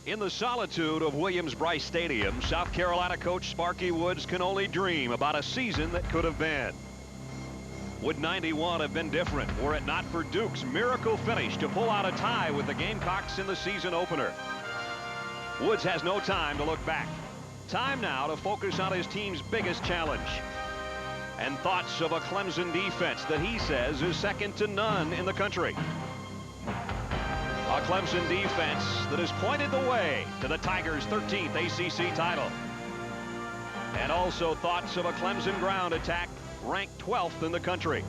In the solitude of Williams-Brice Stadium, South Carolina coach Sparky Woods can only dream about a season that could have been. Would 91 have been different were it not for Duke's miracle finish to pull out a tie with the Gamecocks in the season opener? Woods has no time to look back. Time now to focus on his team's biggest challenge. And thoughts of a Clemson defense that he says is second to none in the country. A Clemson defense that has pointed the way to the Tigers' 13th ACC title. And also thoughts of a Clemson ground attack ranked 12th in the country.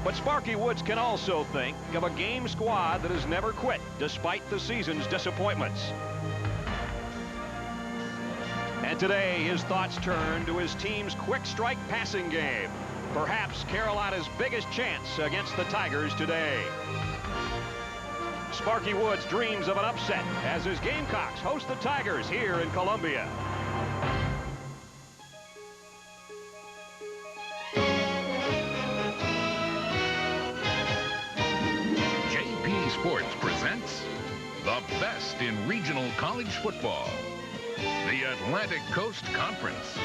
But Sparky Woods can also think of a game squad that has never quit despite the season's disappointments. And today his thoughts turn to his team's quick strike passing game. Perhaps Carolina's biggest chance against the Tigers today. Sparky Woods dreams of an upset as his Gamecocks host the Tigers here in Columbia. JP Sports presents the best in regional college football, the Atlantic Coast Conference.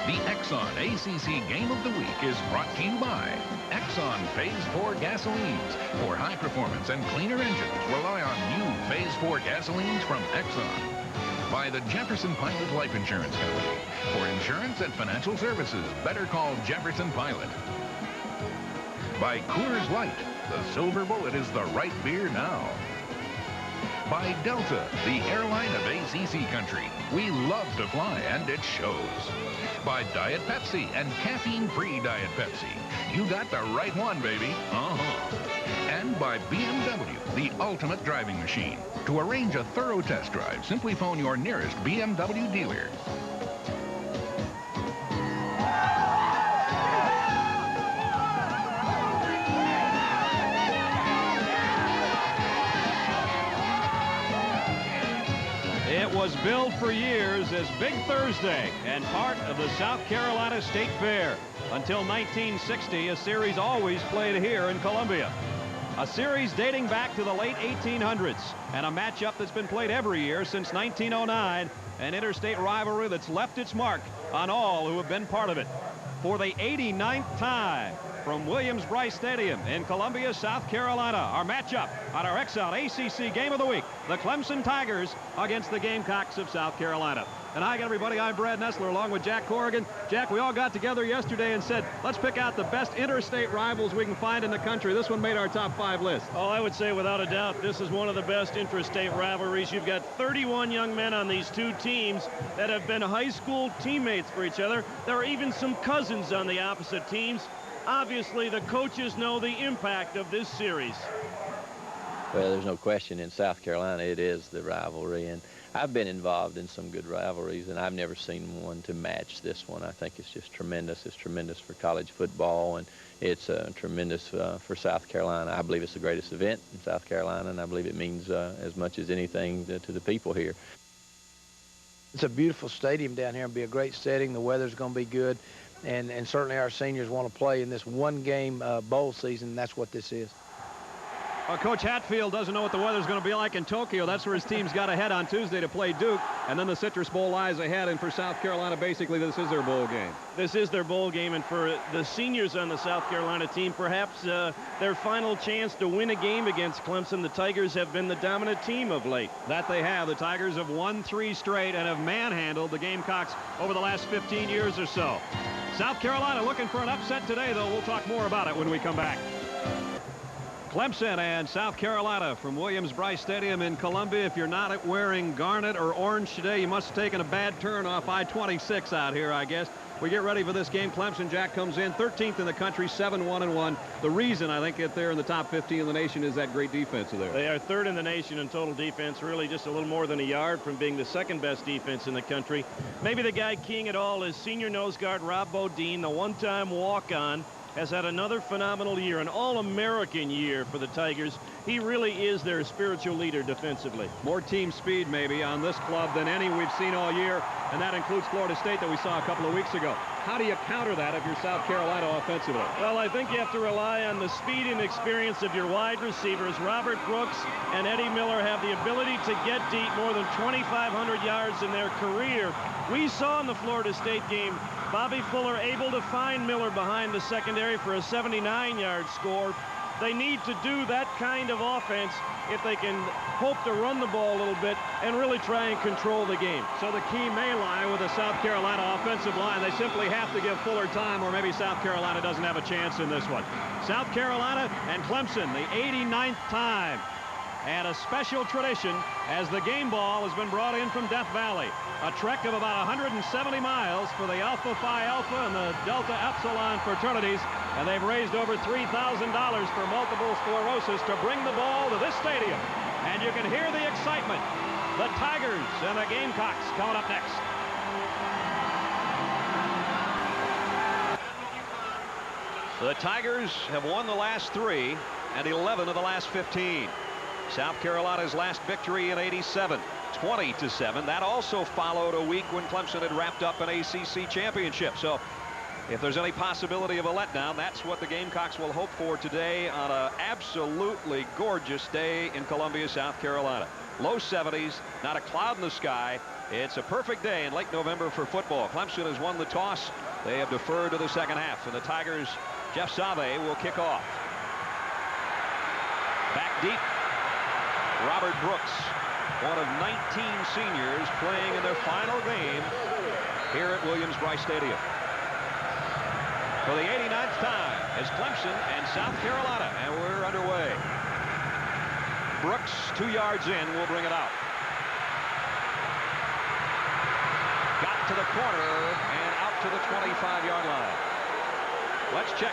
The Exxon ACC Game of the Week is brought to you by Exxon Phase 4 gasolines. For high performance and cleaner engines, rely on new Phase 4 gasolines from Exxon. By the Jefferson Pilot Life Insurance Company. For insurance and financial services, better call Jefferson Pilot. By Coors Light. The Silver Bullet is the right beer now. By Delta, the airline of ACC country. We love to fly, and it shows. By Diet Pepsi and caffeine-free Diet Pepsi. You got the right one, baby. And by BMW, the ultimate driving machine. To arrange a thorough test drive, simply phone your nearest BMW dealer. It was billed for years as Big Thursday and part of the South Carolina State Fair. Until 1960, a series always played here in Columbia. A series dating back to the late 1800s and a matchup that's been played every year since 1909, an interstate rivalry that's left its mark on all who have been part of it. For the 89th time, from Williams-Brice Stadium in Columbia, South Carolina, our matchup on our Exxon ACC Game of the Week, the Clemson Tigers against the Gamecocks of South Carolina. And hi, everybody. I'm Brad Nessler along with Jack Corrigan. Jack, we all got together yesterday and said, let's pick out the best interstate rivals we can find in the country. This one made our top 5 list. Oh, I would say without a doubt, this is one of the best interstate rivalries. You've got 31 young men on these two teams that have been high school teammates for each other. There are even some cousins on the opposite teams. Obviously, the coaches know the impact of this series. Well, there's no question in South Carolina it is the rivalry, and I've been involved in some good rivalries, and I've never seen one to match this one. I think it's just tremendous. It's tremendous for college football, and it's tremendous for South Carolina. I believe it's the greatest event in South Carolina, and I believe it means as much as anything to the people here. It's a beautiful stadium down here and be a great setting. The weather's going to be good, and certainly our seniors want to play in this one-game bowl season. That's what this is. Well, Coach Hatfield doesn't know what the weather's going to be like in Tokyo. That's where his team's got ahead on Tuesday to play Duke, and then the Citrus Bowl lies ahead, and for South Carolina, basically, this is their bowl game. This is their bowl game, and for the seniors on the South Carolina team, perhaps their final chance to win a game against Clemson. The Tigers have been the dominant team of late. That they have. The Tigers have won 3 straight and have manhandled the Gamecocks over the last 15 years or so. South Carolina looking for an upset today, though. We'll talk more about it when we come back. Clemson and South Carolina from Williams-Brice Stadium in Columbia. If you're not wearing garnet or orange today, you must have taken a bad turn off I-26 out here, I guess. We get ready for this game. Clemson, Jack, comes in 13th in the country, 7-1-1. The reason I think that they're in the top 15 in the nation is that great defense of theirs. They are 3rd in the nation in total defense, really just a little more than a yard from being the 2nd best defense in the country. Maybe the guy keying it all is senior nose guard Rob Bodine, the one-time walk-on. Has had another phenomenal year, an all-American year for the Tigers. He really is their spiritual leader defensively. More team speed maybe on this club than any we've seen all year, and that includes Florida State that we saw a couple of weeks ago. How do you counter that if you're South Carolina offensively? Well, I think you have to rely on the speed and experience of your wide receivers. Robert Brooks and Eddie Miller have the ability to get deep, more than 2,500 yards in their career. We saw in the Florida State game Bobby Fuller able to find Miller behind the secondary for a 79-yard score. They need to do that kind of offense if they can hope to run the ball a little bit and really try and control the game. So the key may lie with the South Carolina offensive line. They simply have to give Fuller time, or maybe South Carolina doesn't have a chance in this one. South Carolina and Clemson, the 89th time. And a special tradition as the game ball has been brought in from Death Valley. A trek of about 170 miles for the Alpha Phi Alpha and the Delta Epsilon fraternities. And they've raised over $3,000 for multiple sclerosis to bring the ball to this stadium. And you can hear the excitement. The Tigers and the Gamecocks coming up next. The Tigers have won the last 3 and 11 of the last 15. South Carolina's last victory in '87, 20-7. That also followed a week when Clemson had wrapped up an ACC championship. So if there's any possibility of a letdown, that's what the Gamecocks will hope for today on an absolutely gorgeous day in Columbia, South Carolina. Low 70s, not a cloud in the sky. It's a perfect day in late November for football. Clemson has won the toss. They have deferred to the second half, and the Tigers, Jeff Save will kick off. Back deep, Robert Brooks, one of 19 seniors playing in their final game here at Williams-Brice Stadium. For the 89th time is Clemson and South Carolina, and we're underway. Brooks, 2 yards in, will bring it out. Got to the corner and out to the 25-yard line. Let's check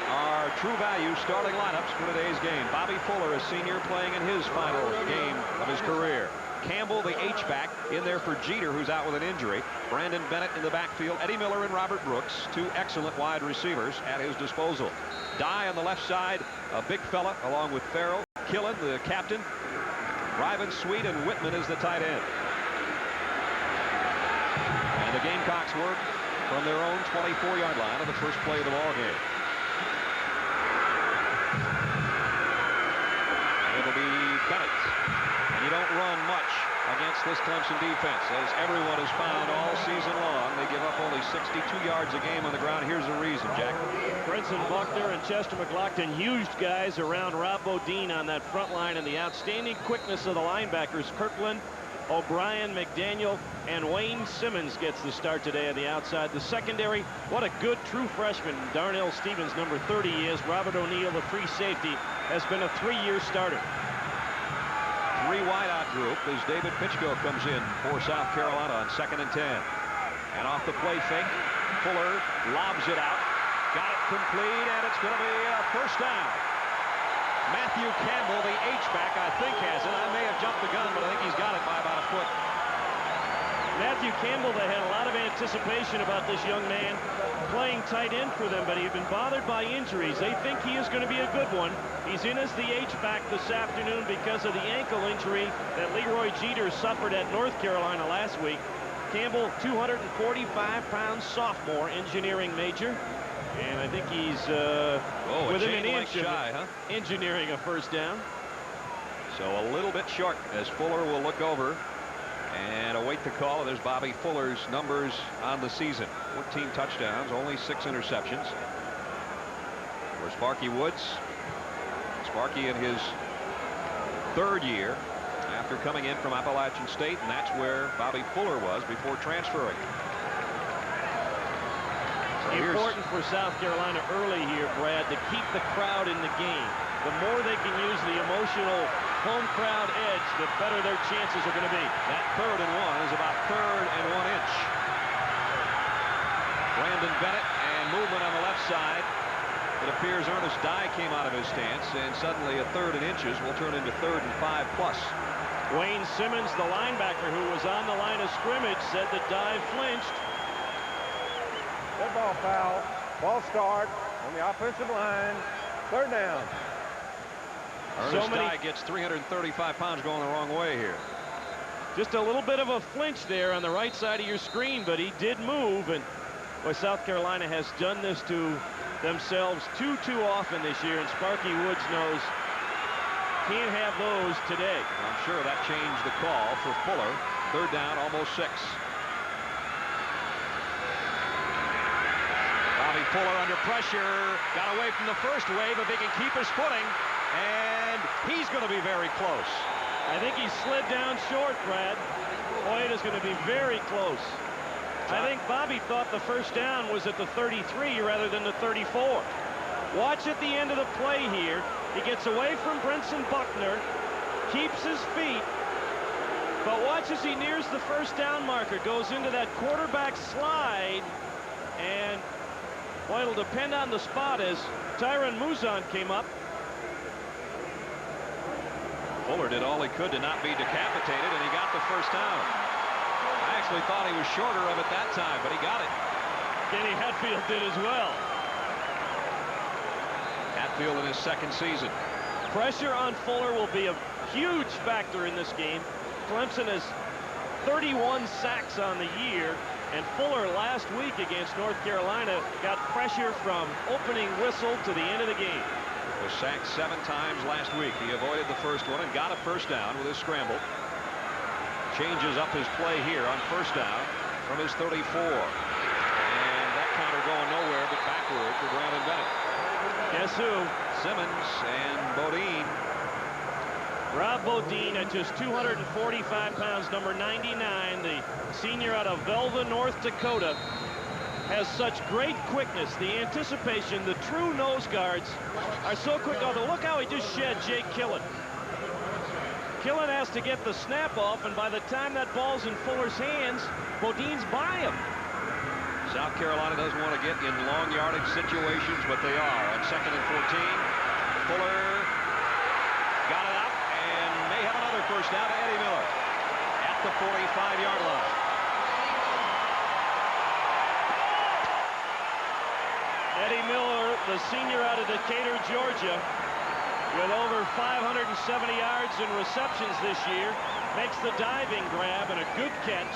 our true value starting lineups for today's game. Bobby Fuller, a senior, playing in his final game of his career. Campbell, the H-back, in there for Jeter, who's out with an injury. Brandon Bennett in the backfield. Eddie Miller and Robert Brooks, 2 excellent wide receivers at his disposal. Dye on the left side, a big fella, along with Farrell. Killen, the captain. Ryven Sweet and Whitman is the tight end. And the Gamecocks work from their own 24-yard line of the first play of the ball game. It'll be Bennett. And you don't run much against this Clemson defense, as everyone has found all season long. They give up only 62 yards a game on the ground. Here's the reason, Jack. Brinson Buckner and Chester McLaughlin, huge guys around Rob Bodine on that front line, and the outstanding quickness of the linebackers. Kirkland, O'Brien, McDaniel, and Wayne Simmons gets the start today on the outside. The secondary, what a good true freshman. Darnell Stevens, number 30 is. Robert O'Neill, the free safety, has been a 3-year starter. 3 wideout group as David Pitchko comes in for South Carolina on 2nd and 10. And off the play fake, Fuller lobs it out. Got it complete, and it's going to be a first down. Matthew Campbell, the H-back, I think has it. I may have jumped the gun, but I think he's got it by about a foot. Matthew Campbell, they had a lot of anticipation about this young man playing tight end for them, but he had been bothered by injuries. They think he is going to be a good one. He's in as the H-back this afternoon because of the ankle injury that Leroy Jeter suffered at North Carolina last week. Campbell, 245-pound sophomore, engineering major. And I think he's within an inch shy, of engineering a first down. So a little bit short as Fuller will look over and await the call. There's Bobby Fuller's numbers on the season. 14 touchdowns, only 6 interceptions. For Sparky Woods. Sparky in his 3rd year after coming in from Appalachian State, and that's where Bobby Fuller was before transferring. Important for South Carolina early here, Brad, to keep the crowd in the game. The more they can use the emotional home crowd edge, the better their chances are going to be. That 3rd and 1 is about 3rd and 1 inch. Brandon Bennett and movement on the left side. It appears Ernest Dye came out of his stance, and suddenly a 3rd and inches will turn into 3rd and 5 plus. Wayne Simmons, the linebacker who was on the line of scrimmage, said that Dye flinched. Good ball foul. Ball start on the offensive line. 3rd down. Ernest Dye gets 335 pounds going the wrong way here. Just a little bit of a flinch there on the right side of your screen, but he did move, and Well, South Carolina has done this to themselves too often this year, and Sparky Woods knows can't have those today. I'm sure that changed the call for Fuller. Third down, almost 6. Bobby Fuller under pressure. Got away from the first wave, if he can keep his footing. And he's going to be very close. I think he slid down short, Brad. Boy, it is going to be very close. I think Bobby thought the first down was at the 33 rather than the 34. Watch at the end of the play here. He gets away from Brinson Buckner, keeps his feet, but watch as he nears the first down marker, goes into that quarterback slide, and boy, it'll depend on the spot as Tyron Muzan came up. Fuller did all he could to not be decapitated, and he got the first down. I actually thought he was shorter of it that time, but he got it. Kenny Hatfield did as well. Hatfield in his second season. Pressure on Fuller will be a huge factor in this game. Clemson has 31 sacks on the year, and Fuller last week against North Carolina got pressure from opening whistle to the end of the game. Was sacked 7 times last week. He avoided the first one and got a first down with his scramble. Changes up his play here on first down from his 34. And that counter going nowhere but backward for Brandon Bennett. Guess who? Simmons and Bodine. Rob Bodine at just 245 pounds, number 99, the senior out of Velva, North Dakota, has such great quickness. The anticipation, the true nose guards are so quick. Although look how he just shed Jake Killen. Killen has to get the snap off, and by the time that ball's in Fuller's hands, Bodine's by him. South Carolina doesn't want to get in long yardage situations, but they are. On 2nd and 14, Fuller got it out and may have another first down to Eddie Miller at the 45-yard line. Eddie Miller, the senior out of Decatur, Georgia, with over 570 yards in receptions this year, makes the diving grab and a good catch.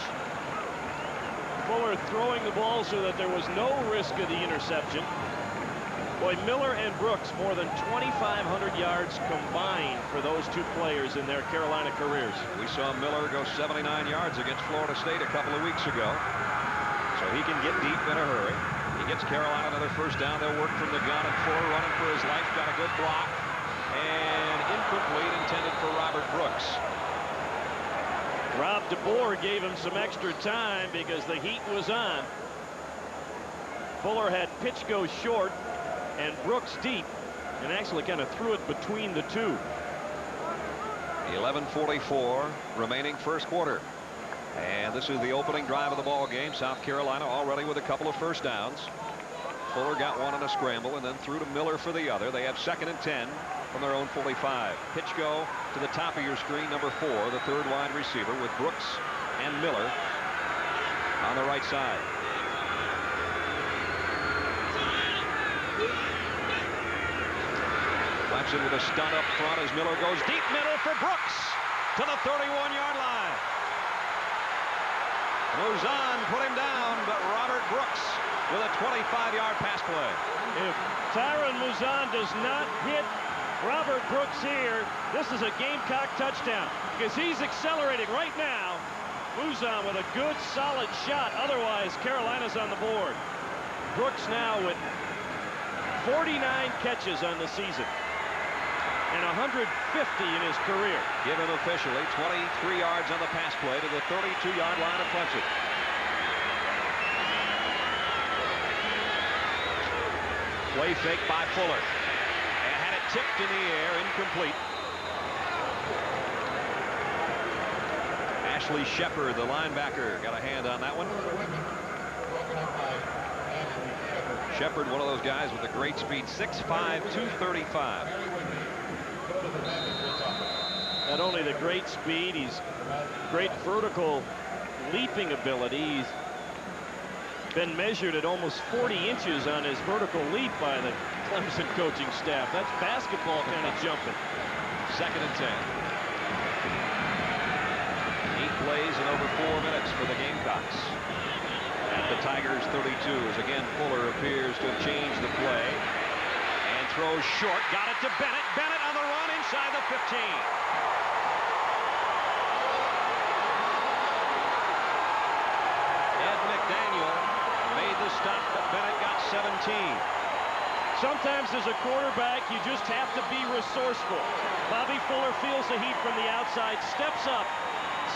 Fuller throwing the ball so that there was no risk of the interception. Boy, Miller and Brooks more than 2,500 yards combined for those two players in their Carolina careers. We saw Miller go 79 yards against Florida State a couple of weeks ago, so he can get deep in a hurry. He gets Carolina another first down. They'll work from the gun, and Fuller running for his life. Got a good block, and incomplete, intended for Robert Brooks. Rob DeBoer gave him some extra time because the heat was on. Fuller had pitch go short and Brooks deep, and actually kind of threw it between the two. 11:44 remaining first quarter. And this is the opening drive of the ball game. South Carolina already with a couple of first downs. Fuller got one on a scramble and then threw to Miller for the other. They have 2nd and 10 from their own 45. Pitch go to the top of your screen, number 4, the third wide receiver, with Brooks and Miller on the right side. Clemson with a stunt up front as Miller goes deep middle for Brooks to the 31-yard line. Muzan put him down, but Robert Brooks with a 25-yard pass play. If Tyron Muzan does not hit Robert Brooks here, this is a Gamecock touchdown because he's accelerating right now. Muzan with a good solid shot. Otherwise, Carolina's on the board. Brooks now with 49 catches on the season and 150 in his career. Given officially 23 yards on the pass play to the 32-yard line of Clemson. Play fake by Fuller. And had it tipped in the air, incomplete. Ashley Shepard, the linebacker, got a hand on that one. Shepard, one of those guys with a great speed, 6'5", 235. Not only the great speed, he's great vertical leaping ability. He's been measured at almost 40 inches on his vertical leap by the Clemson coaching staff. That's basketball kind of jumping. 2nd and 10. 8 plays in over 4 minutes for the Gamecocks. at the Tigers 32 as again Fuller appears to have changed the play and throws short. Got it to Bennett. Bennett on the run inside the 15. Ed McDaniel made the stop, but Bennett got 17. Sometimes as a quarterback, you just have to be resourceful. Bobby Fuller feels the heat from the outside, steps up,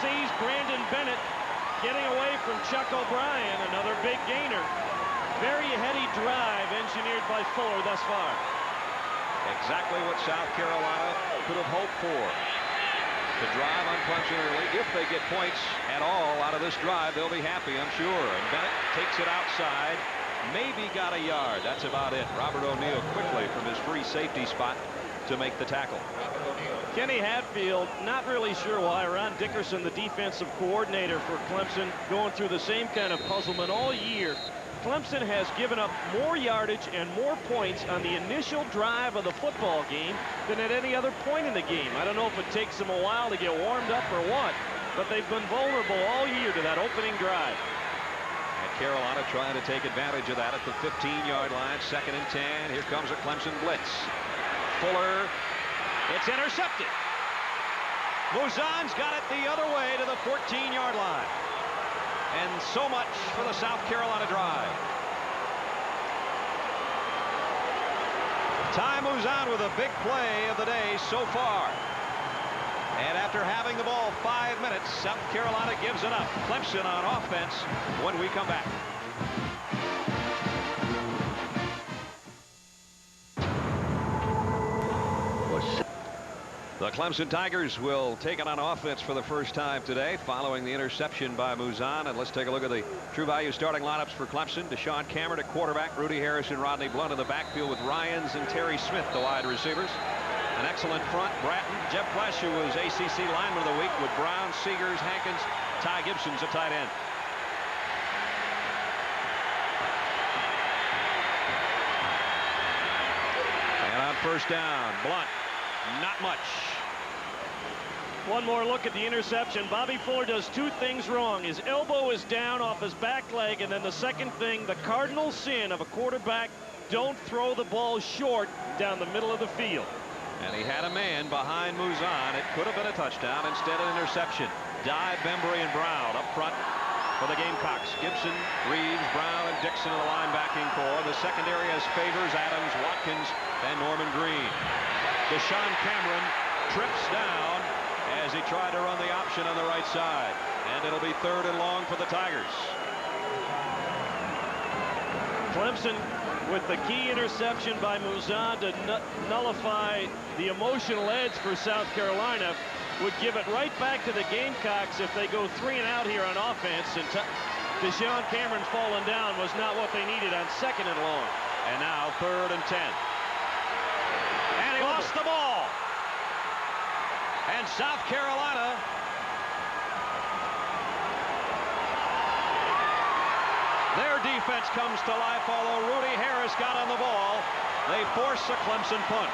sees Brandon Bennett getting away from Chuck O'Brien, another big gainer. Very heady drive engineered by Fuller thus far. Exactly what South Carolina could have hoped for. To drive on Clemson early. If they get points at all out of this drive, they'll be happy, I'm sure. And Bennett takes it outside. Maybe got a yard. That's about it. Robert O'Neill quickly from his free safety spot to make the tackle. Kenny Hatfield, not really sure why. Ron Dickerson, the defensive coordinator for Clemson, going through the same kind of puzzlement all year. Clemson has given up more yardage and more points on the initial drive of the football game than at any other point in the game. I don't know if it takes them a while to get warmed up or what, but they've been vulnerable all year to that opening drive. And Carolina trying to take advantage of that at the 15-yard line. 2nd and 10. Here comes a Clemson blitz. Fuller. It's intercepted. Mouzon's got it the other way to the 14-yard line. And so much for the South Carolina drive. Ty Mouzon with a big play of the day so far. And after having the ball 5 minutes, South Carolina gives it up. Clemson on offense when we come back. The Clemson Tigers will take it on offense for the first time today following the interception by Mouzon. And let's take a look at the true value starting lineups for Clemson. Deshaun Cameron at quarterback, Rudy Harris and Rodney Blunt in the backfield with Ryans and Terry Smith the wide receivers. An excellent front, Bratton. Jeff Flesch, who was ACC lineman of the week, with Brown, Seegers, Hankins, Ty Gibson's a tight end. And on first down, Blunt. Not much. One more look at the interception. Bobby Fuller does two things wrong. His elbow is down off his back leg, and then the second thing, the cardinal sin of a quarterback, don't throw the ball short down the middle of the field. And he had a man behind Mouzon. It could have been a touchdown, instead an interception. Dye, Bembry, and Brown up front for the Gamecocks. Gibson, Reeves, Brown, and Dixon in the linebacking core. The secondary has Favors, Adams, Watkins, and Norman Green. Deshaun Cameron trips down as he tried to run the option on the right side. And it'll be 3rd and long for the Tigers. Clemson with the key interception by Mouzon to nullify the emotional edge for South Carolina would give it right back to the Gamecocks if they go 3 and out here on offense. And Deshaun Cameron falling down was not what they needed on 2nd and long. And now 3rd and 10. And he lost the ball. And South Carolina their defense comes to life, although Rudy Harris got on the ball. They force a Clemson punt.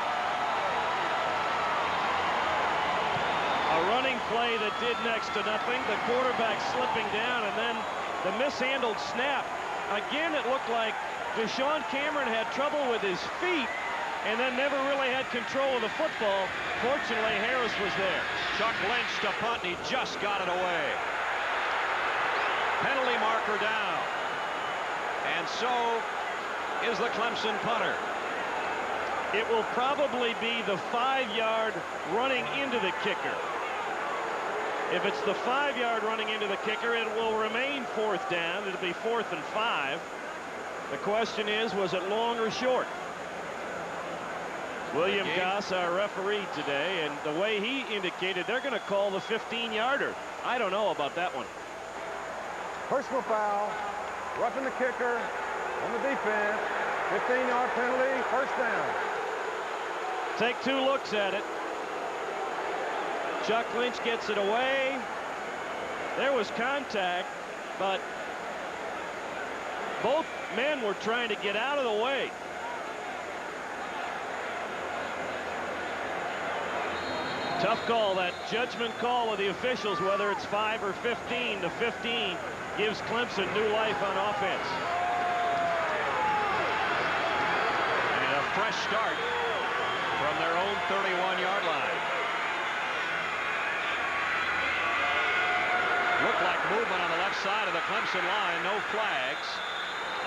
A running play that did next to nothing. The quarterback slipping down, and then the mishandled snap. Again, it looked like Deshaun Cameron had trouble with his feet and then never really had control of the football. Fortunately, Harris was there. Chuck Lynch to punt, and he just got it away. Penalty marker down. And so is the Clemson punter. It will probably be the 5-yard running into the kicker. If it's the 5-yard running into the kicker, it will remain 4th down. It'll be 4th and 5. The question is, was it long or short? William Goss, our referee today, and the way he indicated, they're going to call the 15-yarder. I don't know about that one. Personal foul, roughing the kicker on the defense. 15-yard penalty, 1st down. Take 2 looks at it. Chuck Lynch gets it away. There was contact, but both men were trying to get out of the way. Tough call, that judgment call of the officials, whether it's 5 or 15. The 15 gives Clemson new life on offense. And a fresh start from their own 31-yard line. Looked like movement on the left side of the Clemson line. No flags.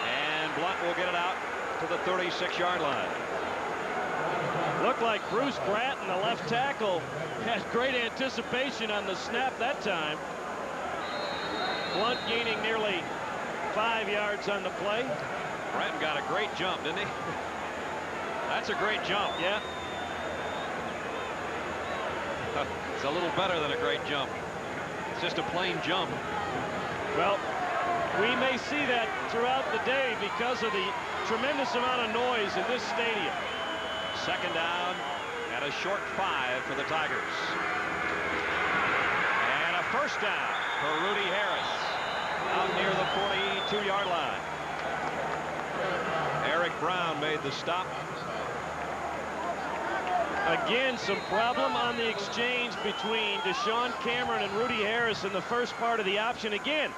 And Blunt will get it out to the 36-yard line. Looked like Bruce Bratton, the left tackle, had great anticipation on the snap that time. Blunt gaining nearly 5 yards on the play. Bratton got a great jump, didn't he? That's a great jump. Yeah. It's a little better than a great jump. It's just a plain jump. Well, we may see that throughout the day because of the tremendous amount of noise in this stadium. Second down and a short 5 for the Tigers. And a first down for Rudy Harris out near the 42-yard line. Eric Brown made the stop. Again, some problem on the exchange between Deshaun Cameron and Rudy Harris in the first part of the option. Again,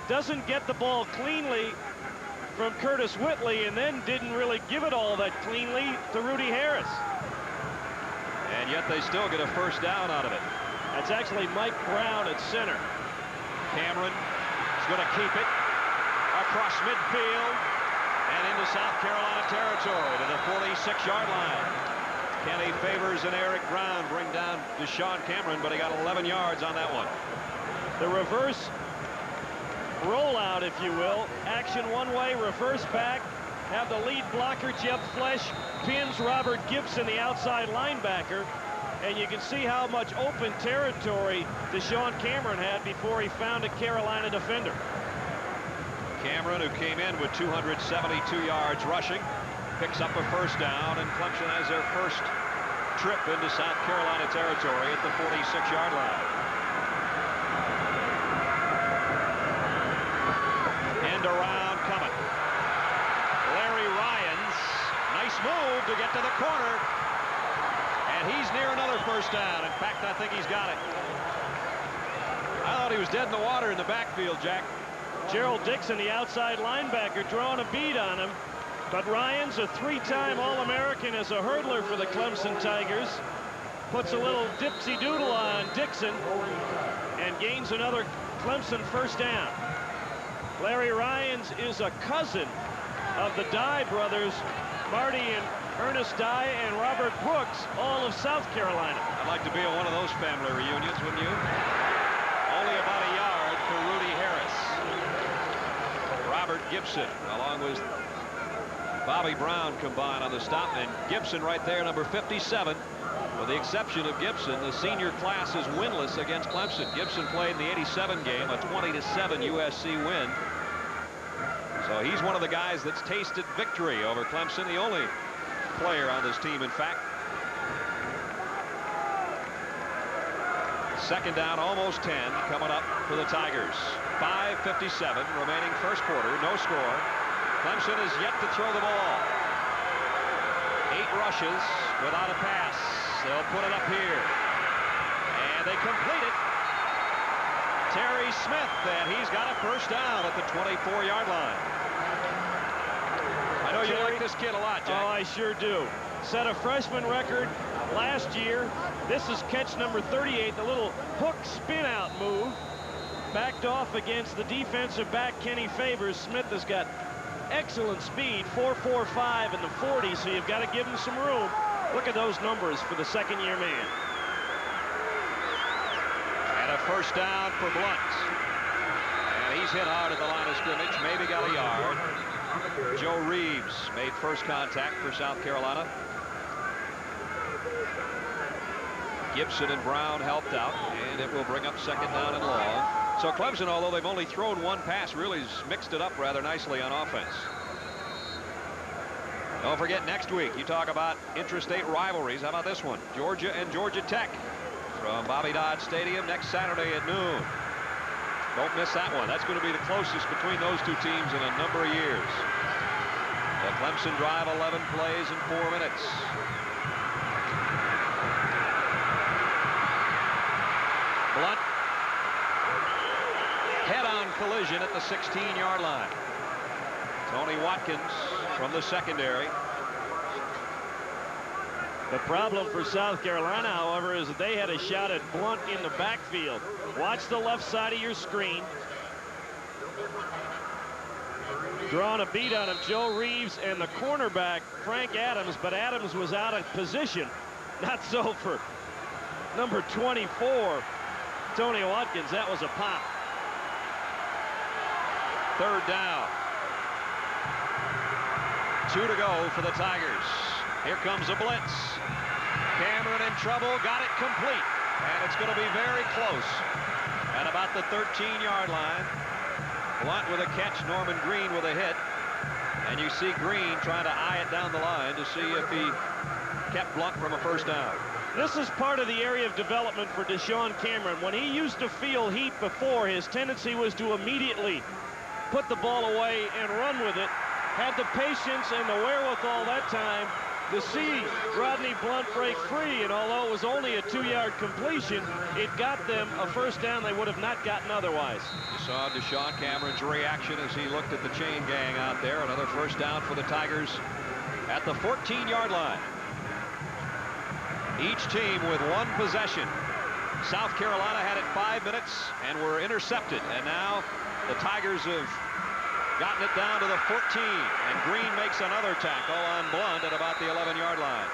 doesn't get the ball cleanly from Curtis Whitley, and then didn't really give it all that cleanly to Rudy Harris. And yet they still get a first down out of it. That's actually Mike Brown at center. Cameron is going to keep it across midfield and into South Carolina territory to the 46-yard line. Kenny Favors and Eric Brown bring down Deshaun Cameron, but he got 11 yards on that one. The reverse rollout, if you will, action one way, reverse back, have the lead blocker Jeff Flesh pins Robert Gibson, the outside linebacker, and you can see how much open territory Deshaun Cameron had before he found a Carolina defender. Cameron, who came in with 272 yards rushing, picks up a first down, and Clemson has their first trip into South Carolina territory at the 46-yard line. Around coming. Larry Ryans, nice move to get to the corner, and he's near another first down. In fact, I think he's got it. I thought he was dead in the water in the backfield, Jack. Gerald Dixon, the outside linebacker, drawing a bead on him, but Ryans, a 3-time All-American as a hurdler for the Clemson Tigers, puts a little dipsy doodle on Dixon and gains another Clemson first down. Larry Ryans is a cousin of the Dye brothers, Marty and Ernest Dye and Robert Brooks, all of South Carolina. I'd like to be at one of those family reunions, wouldn't you? Only about a yard for Rudy Harris. Robert Gibson, along with Bobby Brown, combined on the stop, and Gibson right there, number 57. With the exception of Gibson, the senior class is winless against Clemson. Gibson played in the '87 game, a 20-7 USC win. So he's one of the guys that's tasted victory over Clemson, the only player on this team, in fact. Second down, almost 10, coming up for the Tigers. 5:57 remaining first quarter, no score. Clemson is yet to throw the ball. 8 rushes without a pass. They'll put it up here, and they complete it. Terry Smith, and he's got a first down at the 24-yard line. I know you like this kid a lot, Jack. Oh, I sure do. Set a freshman record last year. This is catch number 38, the little hook spin-out move. Backed off against the defensive back, Kenny Favors. Smith has got excellent speed, 4.45 in the 40, so you've got to give him some room. Look at those numbers for the second-year man. And a first down for Blunt. And he's hit hard at the line of scrimmage, maybe got a yard. Joe Reeves made first contact for South Carolina. Gibson and Brown helped out, and it will bring up second down and long. So Clemson, although they've only thrown one pass, really has mixed it up rather nicely on offense. Don't forget, next week you talk about intrastate rivalries. How about this one? Georgia and Georgia Tech from Bobby Dodd Stadium next Saturday at noon. Don't miss that one. That's going to be the closest between those two teams in a number of years. The Clemson drive, 11 plays in 4 minutes. Blunt. Head-on collision at the 16-yard line. Tony Watkins from the secondary. The problem for South Carolina, however, is that they had a shot at Blunt in the backfield. Watch the left side of your screen. Drawing a beat on him, Joe Reeves and the cornerback, Frank Adams, but Adams was out of position. Not so for number 24, Tony Watkins. That was a pop. Third down. 2 to go for the Tigers. Here comes a blitz. Cameron in trouble, got it complete, and it's going to be very close at about the 13-yard line. Blunt with a catch, Norman Green with a hit, and you see Green trying to eye it down the line to see if he kept Blunt from a first down. This is part of the area of development for Deshaun Cameron. When he used to feel heat before, his tendency was to immediately put the ball away and run with it. Had the patience and the wherewithal that time to see Rodney Blunt break free, and although it was only a 2-yard completion, it got them a first down they would have not gotten otherwise. You saw Deshaun Cameron's reaction as he looked at the chain gang out there. Another first down for the Tigers at the 14-yard line. Each team with one possession. South Carolina had it 5 minutes and were intercepted, and now the Tigers have gotten it down to the 14, and Green makes another tackle on Blunt at about the 11-yard line.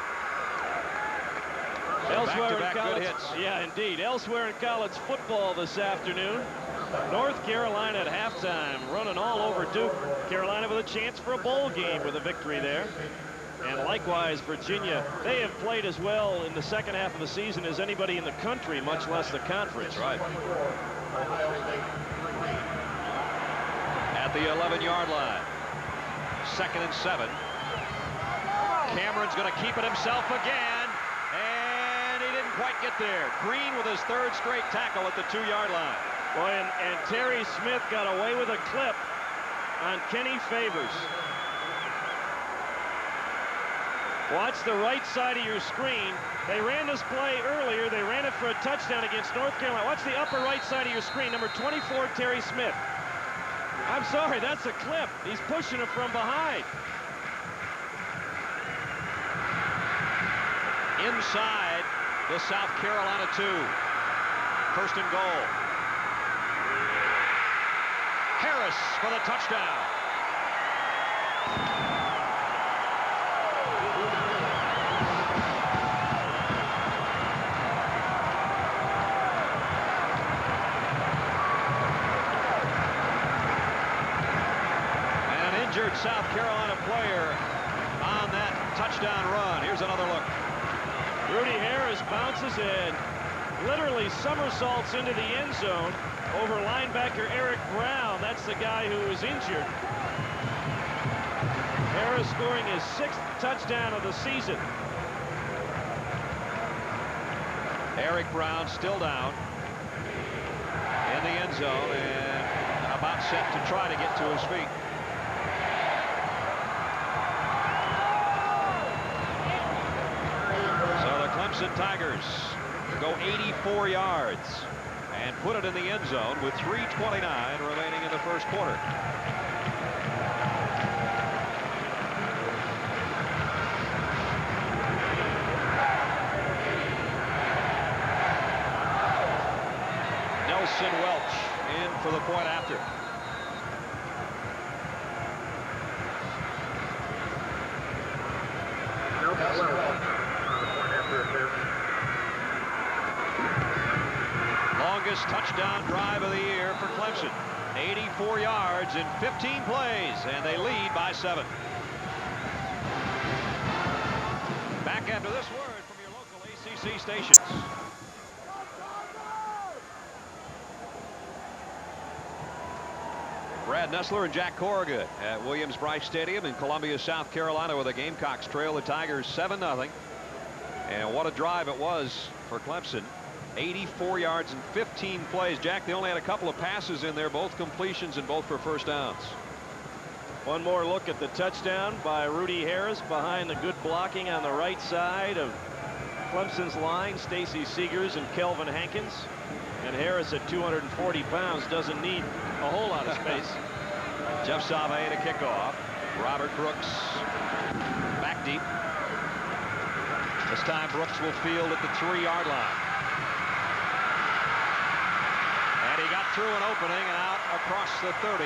Elsewhere in back-to-back good college, hits. yeah, indeed. Elsewhere in college football this afternoon, North Carolina at halftime running all over Duke. Carolina with a chance for a bowl game with a victory there. And likewise, Virginia, they have played as well in the second half of the season as anybody in the country, much less the conference. Right. At the 11-yard line. 2nd and 7. Cameron's going to keep it himself again, and he didn't quite get there. Green with his 3rd straight tackle at the 2-yard line. Boy, and Terry Smith got away with a clip on Kenny Favors. Watch the right side of your screen. They ran this play earlier. They ran it for a touchdown against North Carolina. Watch the upper right side of your screen. Number 24, Terry Smith. I'm sorry, that's a clip. He's pushing it from behind. Inside the South Carolina 2. 1st and goal. Harris for the touchdown. Injured South Carolina player on that touchdown run. Here's another look. Rudy Harris bounces in, literally somersaults into the end zone over linebacker Eric Brown. That's the guy who was injured. Harris scoring his 6th touchdown of the season. Eric Brown still down in the end zone and about set to try to get to his feet. Clemson Tigers go 84 yards and put it in the end zone with 3:29 remaining in the first quarter. Nelson Welch in for the point after. Longest touchdown drive of the year for Clemson. 84 yards in 15 plays, and they lead by 7. Back after this word from your local ACC stations. Brad Nessler and Jack Corrigan at Williams-Brice Stadium in Columbia, South Carolina, where the Gamecocks trail the Tigers 7-0. And what a drive it was for Clemson. 84 yards and 15 plays. Jack, they only had a couple of passes in there, both completions and both for first downs. One more look at the touchdown by Rudy Harris behind the good blocking on the right side of Clemson's line, Stacy Seegers and Kelvin Hankins. And Harris at 240 pounds doesn't need a whole lot of space. Jeff Save to kick off. Robert Brooks back deep. This time Brooks will field at the 3-yard line. And he got through an opening and out across the 30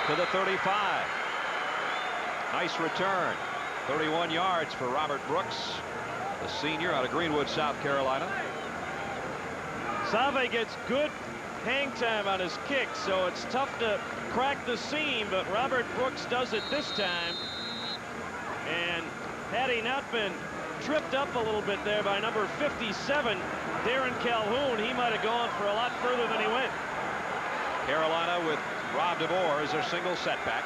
to the 35. Nice return. 31 yards for Robert Brooks, the senior out of Greenwood, South Carolina. Save gets good hang time on his kick, so it's tough to crack the seam, but Robert Brooks does it this time. And had he not been tripped up a little bit there by number 57, Darren Calhoun, he might have gone for a lot further than he went. Carolina with Rob DeVore as their single setback.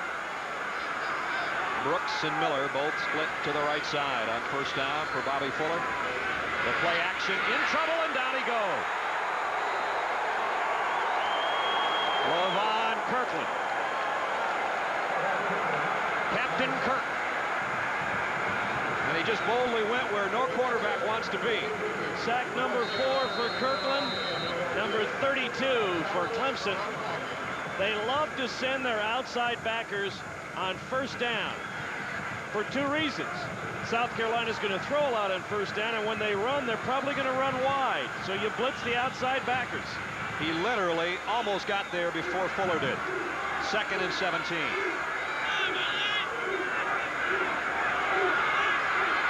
Brooks and Miller both split to the right side on first down for Bobby Fuller. The play action in trouble, and down he goes. Levon Kirkland. Captain Kirk. And he just boldly went where no quarterback wants to be. Sack number 4 for Kirkland, number 32 for Clemson. They love to send their outside backers on first down for 2 reasons. South Carolina's going to throw a lot on first down, and when they run, they're probably going to run wide. So you blitz the outside backers. He literally almost got there before Fuller did. 2nd and 17.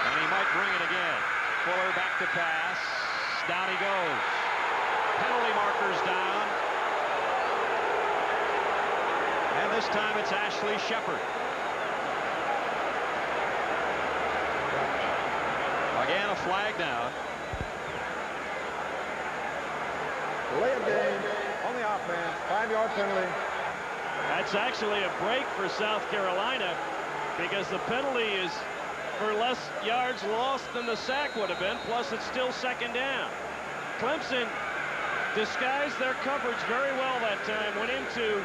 And he might bring it again. Fuller back to pass. Down he goes. Penalty markers down. And this time it's Ashley Shepard. Again, a flag down. Delay of game on the offense. 5-yard penalty. That's actually a break for South Carolina because the penalty is for less yards lost than the sack would have been, plus it's still 2nd down. Clemson disguised their coverage very well that time, went into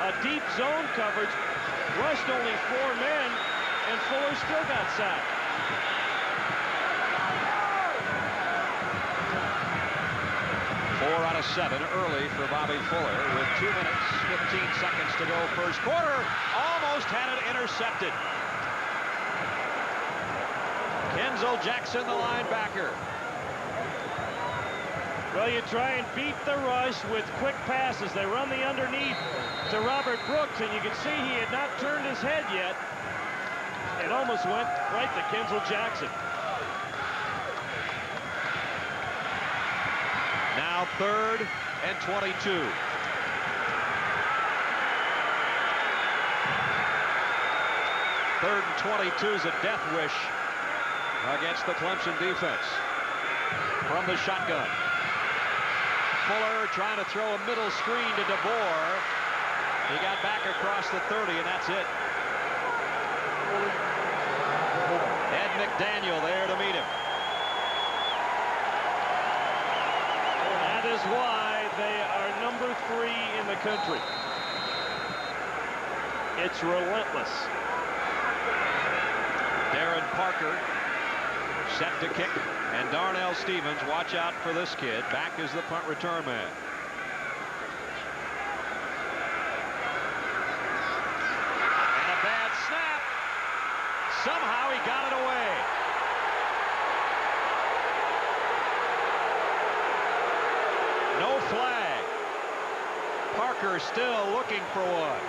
a deep zone coverage, rushed only 4 men, and Fuller still got sacked. Four out of 7 early for Bobby Fuller with 2 minutes, 15 seconds to go first quarter. Almost had it intercepted. Kenzel Jackson, the linebacker. Well, you try and beat the rush with quick passes. They run the underneath to Robert Brooks, and you can see he had not turned his head yet. It almost went right to Kenzel Jackson. Now 3rd and 22. 3rd and 22 is a death wish against the Clemson defense. From the shotgun. Fuller trying to throw a middle screen to DeVore. He got back across the 30, and that's it. Ed McDaniel there to meet him. That is why they are number 3 in the country. It's relentless. Darren Parker set to kick, and Darnell Stevens, watch out for this kid, back as the punt return man. And a bad snap. Somehow he got it away. No flag. Parker still looking for one.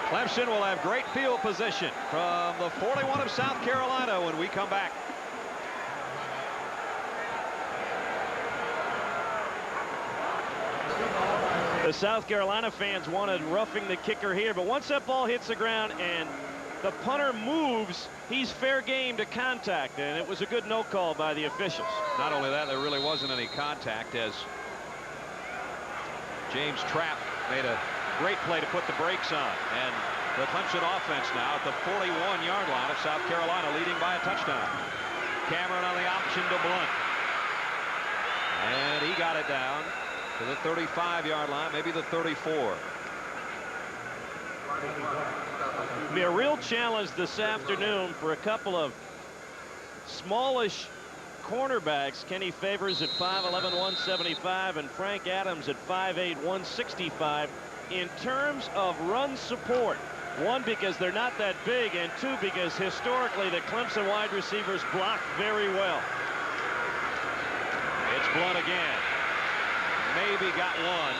Clemson will have great field position from the 41 of South Carolina when we come back. The South Carolina fans wanted roughing the kicker here, but once that ball hits the ground and the punter moves, he's fair game to contact, and it was a good no call by the officials. Not only that, there really wasn't any contact as James Trapp made a great play to put the brakes on, and the Clemson offense now at the 41-yard line of South Carolina, leading by a touchdown. Cameron on the option to Blunt, and he got it down to the 35-yard line, maybe the 34. It'll be a real challenge this afternoon for a couple of smallish cornerbacks, Kenny Favors at 5'11", 175, and Frank Adams at 5'8", 165. In terms of run support, one, because they're not that big, and two, because historically the Clemson wide receivers block very well. It's Blunt again. Maybe got one.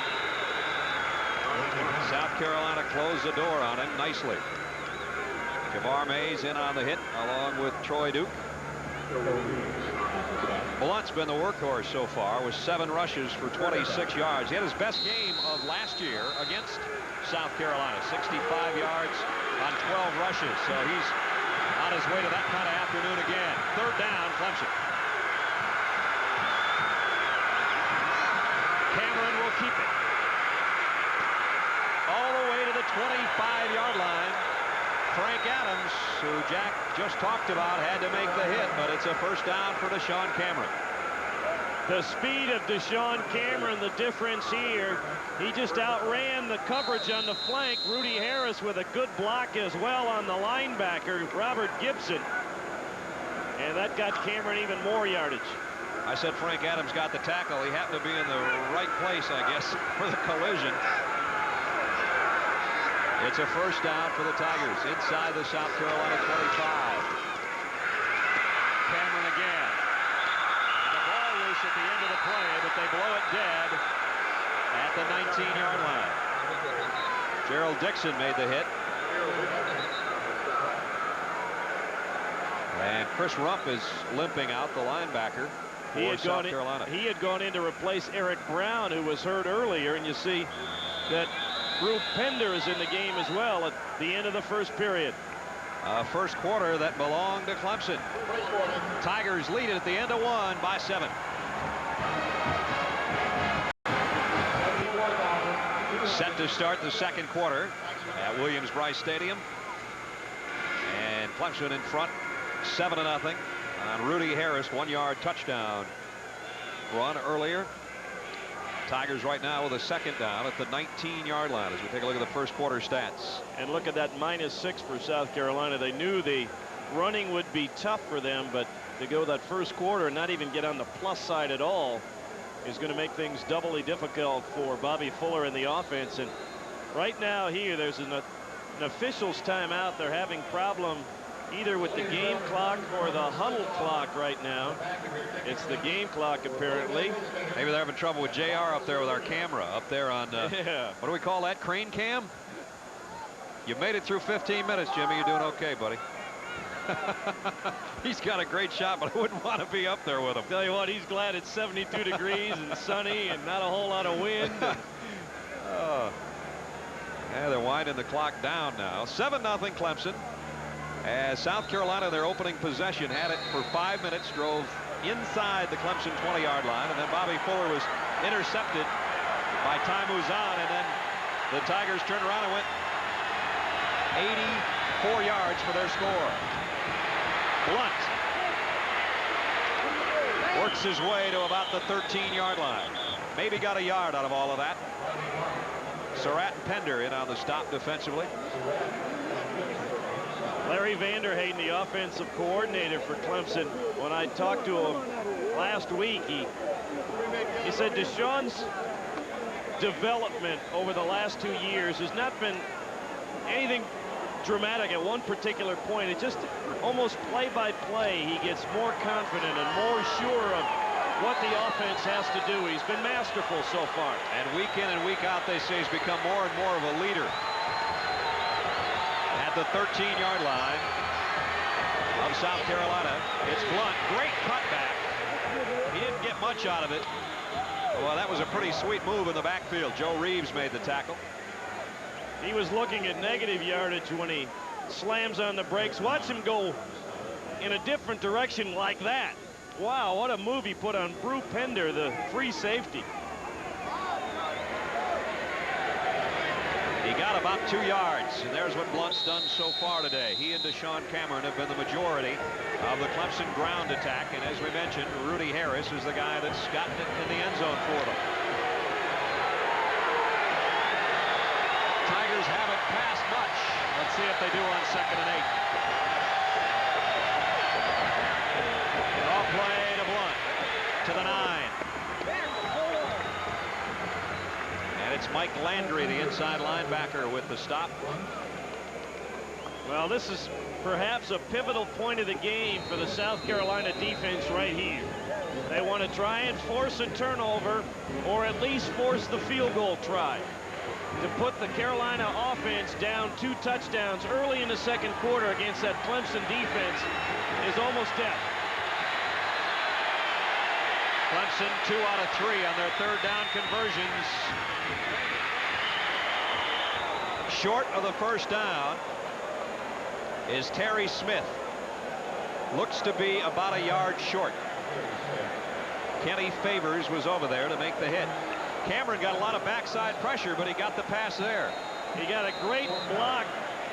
South Carolina closed the door on him nicely. Javar Mays in on the hit along with Troy Duke. Blunt's been the workhorse so far with 7 rushes for 26 yards. He had his best game of last year against South Carolina, 65 yards on 12 rushes. So he's on his way to that kind of afternoon again. 3rd down, Clemson. Cameron will keep it all the way to the 25-yard line. Frank Adams, who Jack just talked about, had to make the hit, but it's a 1st down for Deshaun Cameron. The speed of Deshaun Cameron, the difference here. He just outran the coverage on the flank. Rudy Harris with a good block as well on the linebacker, Robert Gibson. And that got Cameron even more yardage. I said Frank Adams got the tackle. He happened to be in the right place, I guess, for the collision. It's a 1st down for the Tigers inside the South Carolina 25. Cameron again. And the ball loose at the end of the play, but they blow it dead at the 19-yard line. Gerald Dixon made the hit. And Chris Rump is limping out, the linebacker for South Carolina. He had gone in to replace Eric Brown, who was hurt earlier, and you see that Drew Pender is in the game as well at the end of the 1st period. First quarter that belonged to Clemson. Tigers lead it at the end of 1 by 7. Set to start the 2nd quarter at Williams-Brice Stadium. And Clemson in front 7-0 on Rudy Harris, 1-yard touchdown run earlier. Tigers right now with a 2nd down at the 19-yard line as we take a look at the 1st quarter stats. And look at that -6 for South Carolina. They knew the running would be tough for them, but to go that 1st quarter and not even get on the plus side at all is going to make things doubly difficult for Bobby Fuller in the offense. And right now here, there's an official's timeout. They're having problem either with the game clock or the huddle clock right now. It's the game clock, apparently. Maybe they're having trouble with JR up there with our camera up there on, what do we call that, crane cam? You made it through 15 minutes, Jimmy. You're doing okay, buddy. He's got a great shot, but I wouldn't want to be up there with him. Tell you what, he's glad it's 72 degrees and sunny and not a whole lot of wind. Yeah, they're winding the clock down now. 7-0 Clemson. As South Carolina, their opening possession, had it for 5 minutes, drove inside the Clemson 20-yard line, and then Bobby Fuller was intercepted by Ty Mouzon, and then the Tigers turned around and went 84 yards for their score. Blunt works his way to about the 13-yard line. Maybe got a yard out of all of that. Surratt and Pender in on the stop defensively. Larry Vanderheyden, the offensive coordinator for Clemson, when I talked to him last week, he said Deshaun's development over the last 2 years has not been anything dramatic at one particular point. It just almost play-by-play, he gets more confident and more sure of what the offense has to do. He's been masterful so far. And week in and week out, they say he's become more and more of a leader. At the 13-yard line of South Carolina, it's Blunt. Great cutback. He didn't get much out of it. Well, that was a pretty sweet move in the backfield. Joe Reeves made the tackle. He was looking at negative yardage when he slams on the brakes. Watch him go in a different direction like that. Wow, what a move he put on Brew Pender, the free safety. He got about 2 yards, and there's what Blunt's done so far today. He and Deshaun Cameron have been the majority of the Clemson ground attack, and as we mentioned, Rudy Harris is the guy that's gotten it in the end zone for them. Tigers haven't passed much. Let's see if they do on 2nd and 8. Off play to Blunt. Landry, the inside linebacker, with the stop. Well, this is perhaps a pivotal point of the game for the South Carolina defense right here. They want to try and force a turnover, or at least force the field goal try, to put the Carolina offense down 2 touchdowns early in the second quarter against that Clemson defense is almost death. Clemson 2 out of 3 on their 3rd down conversions. Short of the first down is Terry Smith. Looks to be about a yard short. Kenny Favors was over there to make the hit. Cameron got a lot of backside pressure, but he got the pass there. He got a great block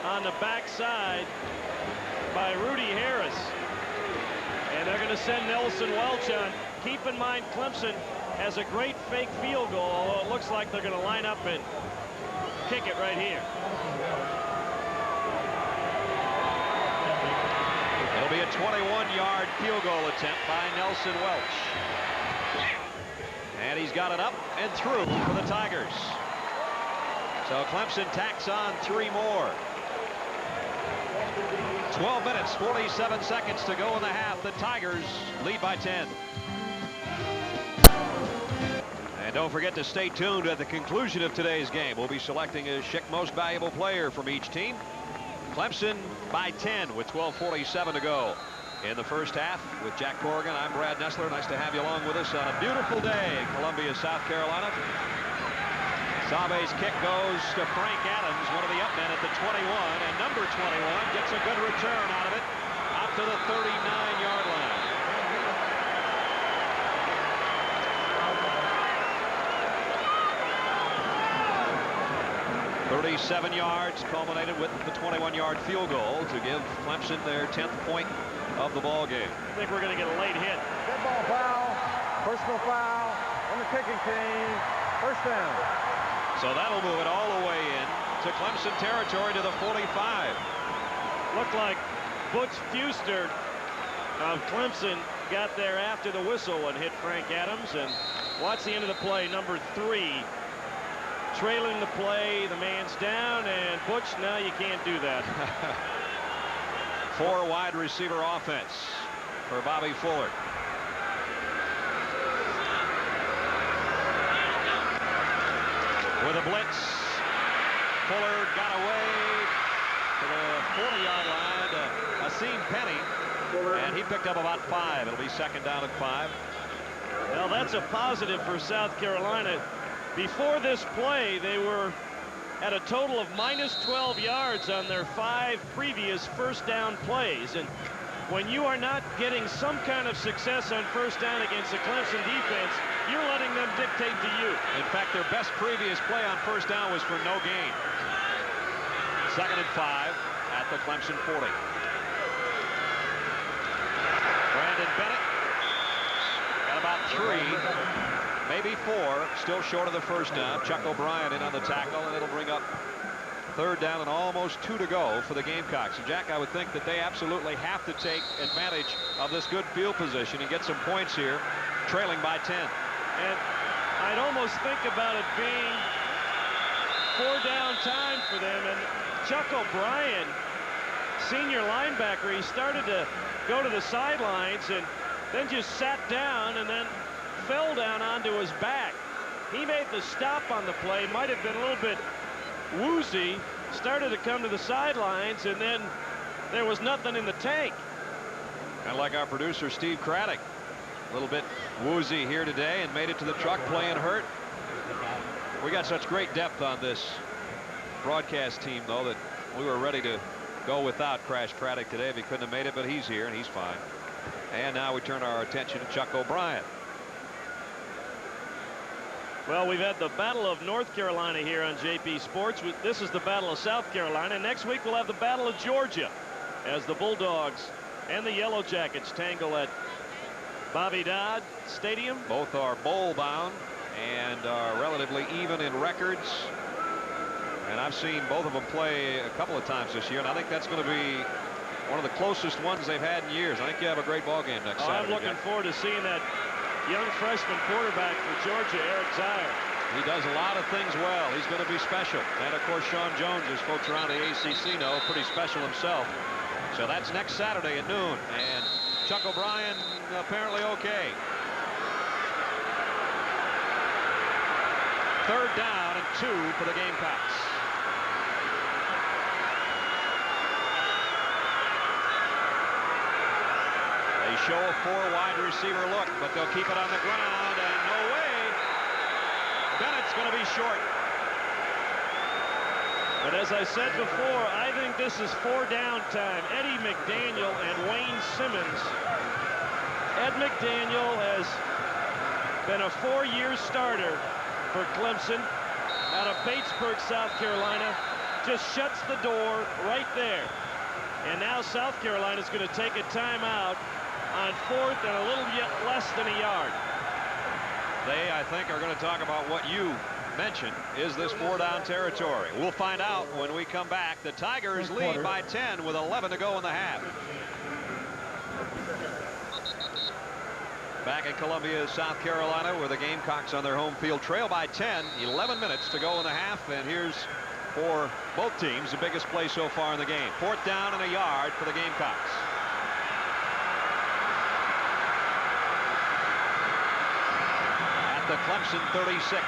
on the backside by Rudy Harris. And they're going to send Nelson Welch on. Keep in mind, Clemson has a great fake field goal, although it looks like they're going to line up and kick it right here. It'll be a 21-yard field goal attempt by Nelson Welch. And he's got it up and through for the Tigers. So Clemson tacks on 3 more. 12 minutes, 47 seconds to go in the half. The Tigers lead by 10. And don't forget to stay tuned at the conclusion of today's game. We'll be selecting a Schick Most Valuable Player from each team. Clemson by 10 with 12:47 to go in the first half. With Jack Corrigan, I'm Brad Nessler. Nice to have you along with us on a beautiful day in Columbia, South Carolina. Sabe's kick goes to Frank Adams, one of the up men at the 21, and number 21 gets a good return out of it out to the 39-yard line. 37 yards culminated with the 21-yard field goal to give Clemson their 10th point of the ball game. I think we're going to get a late hit. Dead ball foul, personal foul on the kicking team, first down. So that'll move it all the way in to Clemson territory to the 45. Looked like Butch Fuster of Clemson got there after the whistle and hit Frank Adams. And watch the end of the play, number 3. Trailing the play, the man's down, and Butch, now you can't do that. 4 wide receiver offense for Bobby Fuller. With a blitz, Fuller got away to the 40-yard line to Asim Penny, and he picked up about 5. It'll be second down and 5. Well, that's a positive for South Carolina. Before this play, they were at a total of minus 12 yards on their 5 previous first down plays. And when you are not getting some kind of success on first down against the Clemson defense, you're letting them dictate to you. In fact, their best previous play on first down was for no gain. Second and 5 at the Clemson 40. Brandon Bennett got about 3. Maybe 4, still short of the first down. Chuck O'Brien in on the tackle, and it'll bring up third down and almost 2 to go for the Gamecocks. And Jack, I would think that they absolutely have to take advantage of this good field position and get some points here, trailing by 10. And I'd almost think about it being 4 down time for them. And Chuck O'Brien, senior linebacker, he started to go to the sidelines and then just sat down and then fell down onto his back. He made the stop on the play, might have been a little bit woozy, started to come to the sidelines, and then there was nothing in the tank. Kind of like our producer Steve Craddock, a little bit woozy here today and made it to the truck playing hurt. We got such great depth on this broadcast team, though, that we were ready to go without Crash Craddock today if he couldn't have made it, but he's here and he's fine. And now we turn our attention to Chuck O'Brien. Well, we've had the Battle of North Carolina here on JP Sports. This is the Battle of South Carolina. Next week we'll have the Battle of Georgia as the Bulldogs and the Yellow Jackets tangle at Bobby Dodd Stadium. Both are bowl bound and are relatively even in records. And I've seen both of them play a couple of times this year, and I think that's going to be one of the closest ones they've had in years. I think you have a great ball game next Saturday. I'm looking forward to seeing that young freshman quarterback for Georgia, Eric Zier. He does a lot of things well. He's going to be special. And, of course, Sean Jones, as folks around the ACC know, pretty special himself. So that's next Saturday at noon. And Chuck O'Brien apparently okay. 3rd down and 2 for the Gamecocks. They show a 4 wide receiver look, but they'll keep it on the ground, and no way. Bennett's going to be short. But as I said before, I think this is 4 down time. Eddie McDaniel and Wayne Simmons. Ed McDaniel has been a 4-year starter for Clemson out of Batesburg, South Carolina. Just shuts the door right there. And now South Carolina's going to take a timeout on 4th and a little less than a yard. They, I think, are going to talk about what you mentioned. Is this 4-down territory? We'll find out when we come back. The Tigers lead by 10 with 11 to go in the half. Back in Columbia, South Carolina, where the Gamecocks on their home field trail by 10. 11 minutes to go in the half, and here's for both teams the biggest play so far in the game. 4th down and a yard for the Gamecocks. At the Clemson 36.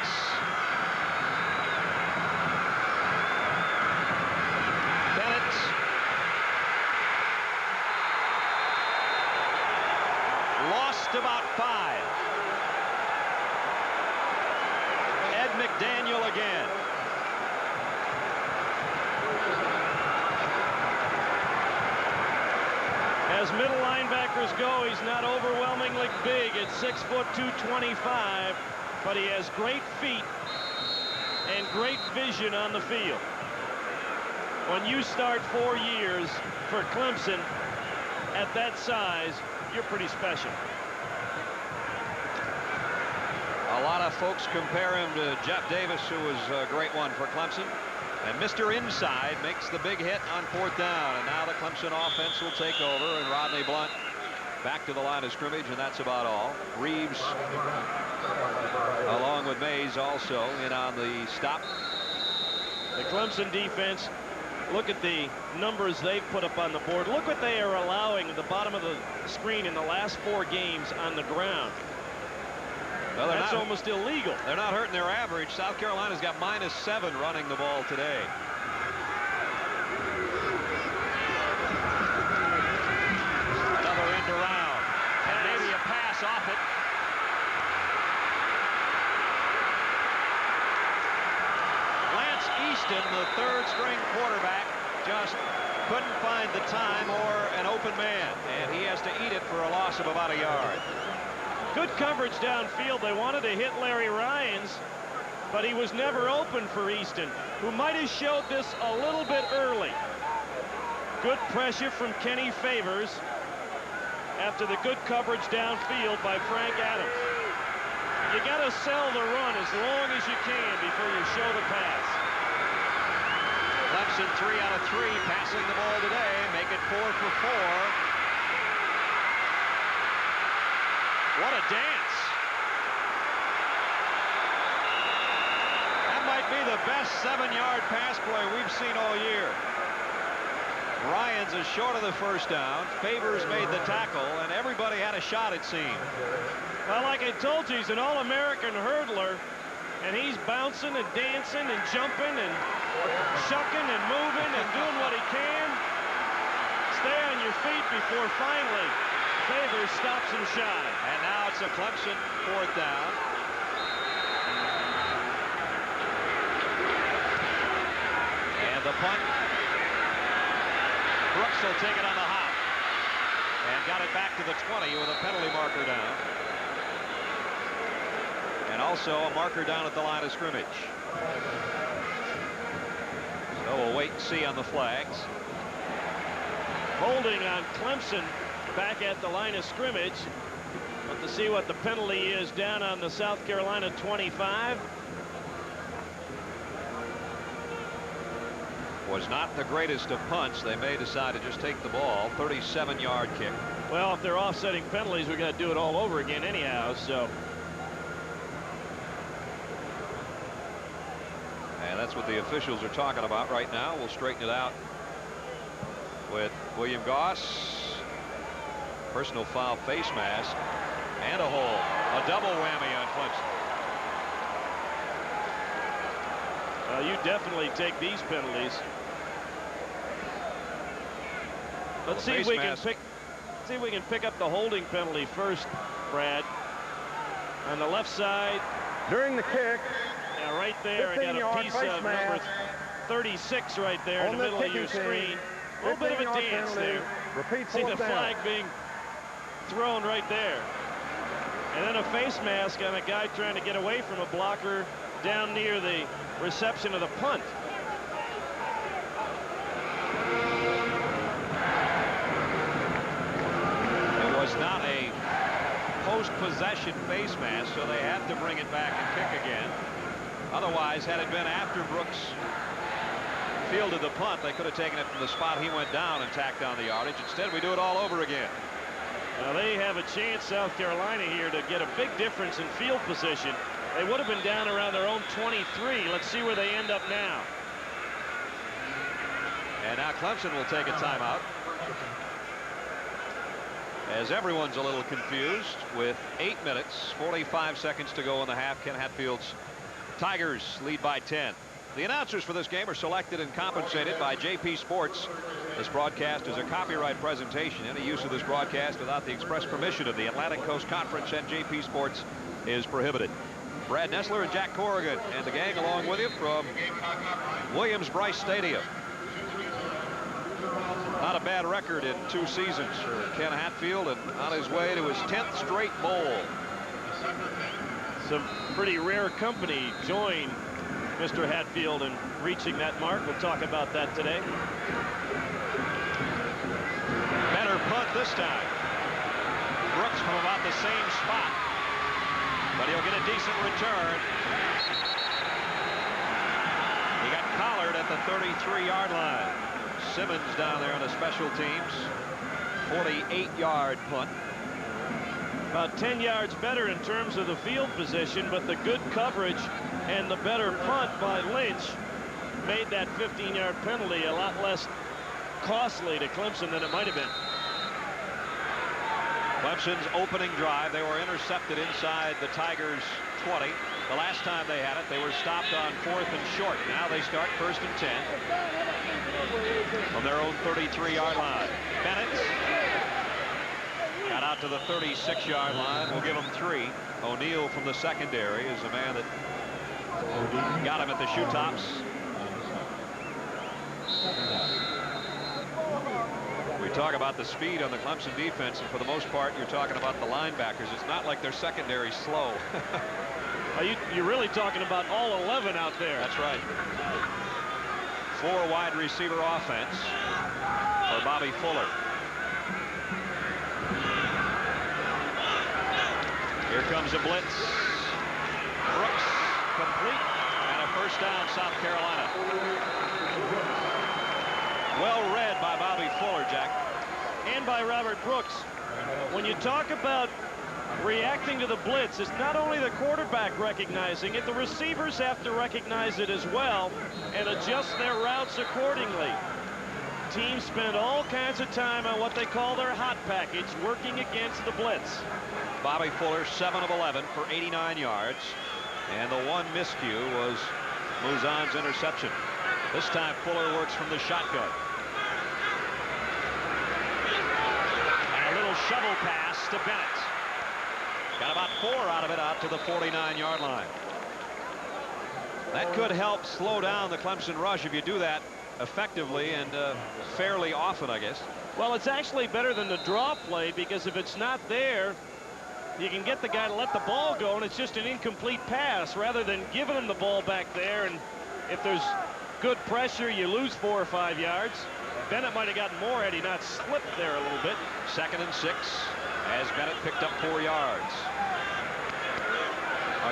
Bennett. Lost about 5. Ed McDaniel again. As middle linebackers go, he's not overwhelmingly big at 6 foot 225, but he has great feet and great vision on the field. When you start 4 years for Clemson at that size, you're pretty special. A lot of folks compare him to Jeff Davis, who was a great one for Clemson. And Mr. Inside makes the big hit on 4th down. And now the Clemson offense will take over, and Rodney Blunt back to the line of scrimmage, and that's about all. Reeves, along with Mays, also in on the stop. The Clemson defense, look at the numbers they've put up on the board. Look what they are allowing at the bottom of the screen in the last 4 games on the ground. Well, that's almost illegal. They're not hurting their average. South Carolina's got -7 running the ball today. Another end around, and maybe a pass off it. Lance Easton, the 3rd-string quarterback, just couldn't find the time or an open man, and he has to eat it for a loss of about a yard. Good coverage downfield. They wanted to hit Larry Ryans, but he was never open for Easton, who might have showed this a little bit early. Good pressure from Kenny Favors after the good coverage downfield by Frank Adams. You got to sell the run as long as you can before you show the pass. Clemson 3 out of 3 passing the ball today, make it 4 for 4. What a dance. That might be the best 7-yard pass play we've seen all year. Ryans is short of the 1st down. Favors made the tackle, and everybody had a shot, it seemed. Well, like I told you, he's an All-American hurdler, and he's bouncing and dancing and jumping and shucking and moving and doing what he can. Stay on your feet before finally Favors stops him shy. And now it's a Clemson 4th down. And the punt. Brooks will take it on the hop. And got it back to the 20 with a penalty marker down. And also a marker down at the line of scrimmage. So we'll wait and see on the flags. Holding on Clemson back at the line of scrimmage. But to see what the penalty is down on the South Carolina 25. Was not the greatest of punts. They may decide to just take the ball. 37-yard kick. Well, if they're offsetting penalties, we got to do it all over again anyhow. So And that's what the officials are talking about right now. We'll straighten it out with William Goss. Personal foul face mask and a hole. A double whammy on Clemson. You definitely take these penalties. Let's see if we can pick up the holding penalty first, Brad. On the left side. During the kick. Yeah, right there. I got a piece of number 36 right there in the middle of your screen. A little bit of a dance there. See the flag being thrown right there. And then a face mask on a guy trying to get away from a blocker down near the reception of the punt. It was not a post-possession face mask, so they had to bring it back and kick again. Otherwise, had it been after Brooks fielded the punt, they could have taken it from the spot he went down and tacked on the yardage. Instead, we do it all over again. Now they have a chance, South Carolina, here to get a big difference in field position. They would have been down around their own 23. Let's see where they end up now. And now Clemson will take a timeout, as everyone's a little confused with 8 minutes, 45 seconds to go in the half. Ken Hatfield's Tigers lead by 10. The announcers for this game are selected and compensated by JP Sports. This broadcast is a copyright presentation. Any use of this broadcast without the express permission of the Atlantic Coast Conference and JP Sports is prohibited. Brad Nessler and Jack Corrigan and the gang along with you from Williams-Brice Stadium. Not a bad record in 2 seasons for Ken Hatfield, and on his way to his 10th straight bowl. Some pretty rare company joined Mr. Hatfield in reaching that mark. We'll talk about that today. Better punt this time. Brooks from about the same spot, but he'll get a decent return. He got collared at the 33-yard line. Simmons down there on the special teams. 48-yard punt. About 10 yards better in terms of the field position, but the good coverage and the better punt by Lynch made that 15-yard penalty a lot less costly to Clemson than it might have been. Clemson's opening drive, they were intercepted inside the Tigers' 20. The last time they had it, they were stopped on 4th and short. Now they start 1st and 10 from their own 33-yard line. Bennett got out to the 36-yard line. We'll give him 3. O'Neal from the secondary is the man that got him at the shoe tops. We talk about the speed on the Clemson defense, and for the most part, you're talking about the linebackers. It's not like their secondary slow. You're really talking about all 11 out there. That's right. 4 wide receiver offense for Bobby Fuller. Here comes a blitz. Brooks complete, and a first down, South Carolina. Well read by Bobby Fuller, Jack. And by Robert Brooks. When you talk about reacting to the blitz, it's not only the quarterback recognizing it, the receivers have to recognize it as well and adjust their routes accordingly. Teams spend all kinds of time on what they call their hot package, working against the blitz. Bobby Fuller, 7 of 11 for 89 yards. And the one miscue was Muzan's interception. This time Fuller works from the shotgun. And a little shovel pass to Bennett. Got about 4 out of it out to the 49-yard line. That could help slow down the Clemson rush if you do that effectively and fairly often, I guess. Well, it's actually better than the draw play, because if it's not there, you can get the guy to let the ball go, and it's just an incomplete pass rather than giving him the ball back there. And if there's good pressure, you lose 4 or 5 yards. Bennett might have gotten more had he not slipped there a little bit. 2nd and 6 as Bennett picked up 4 yards.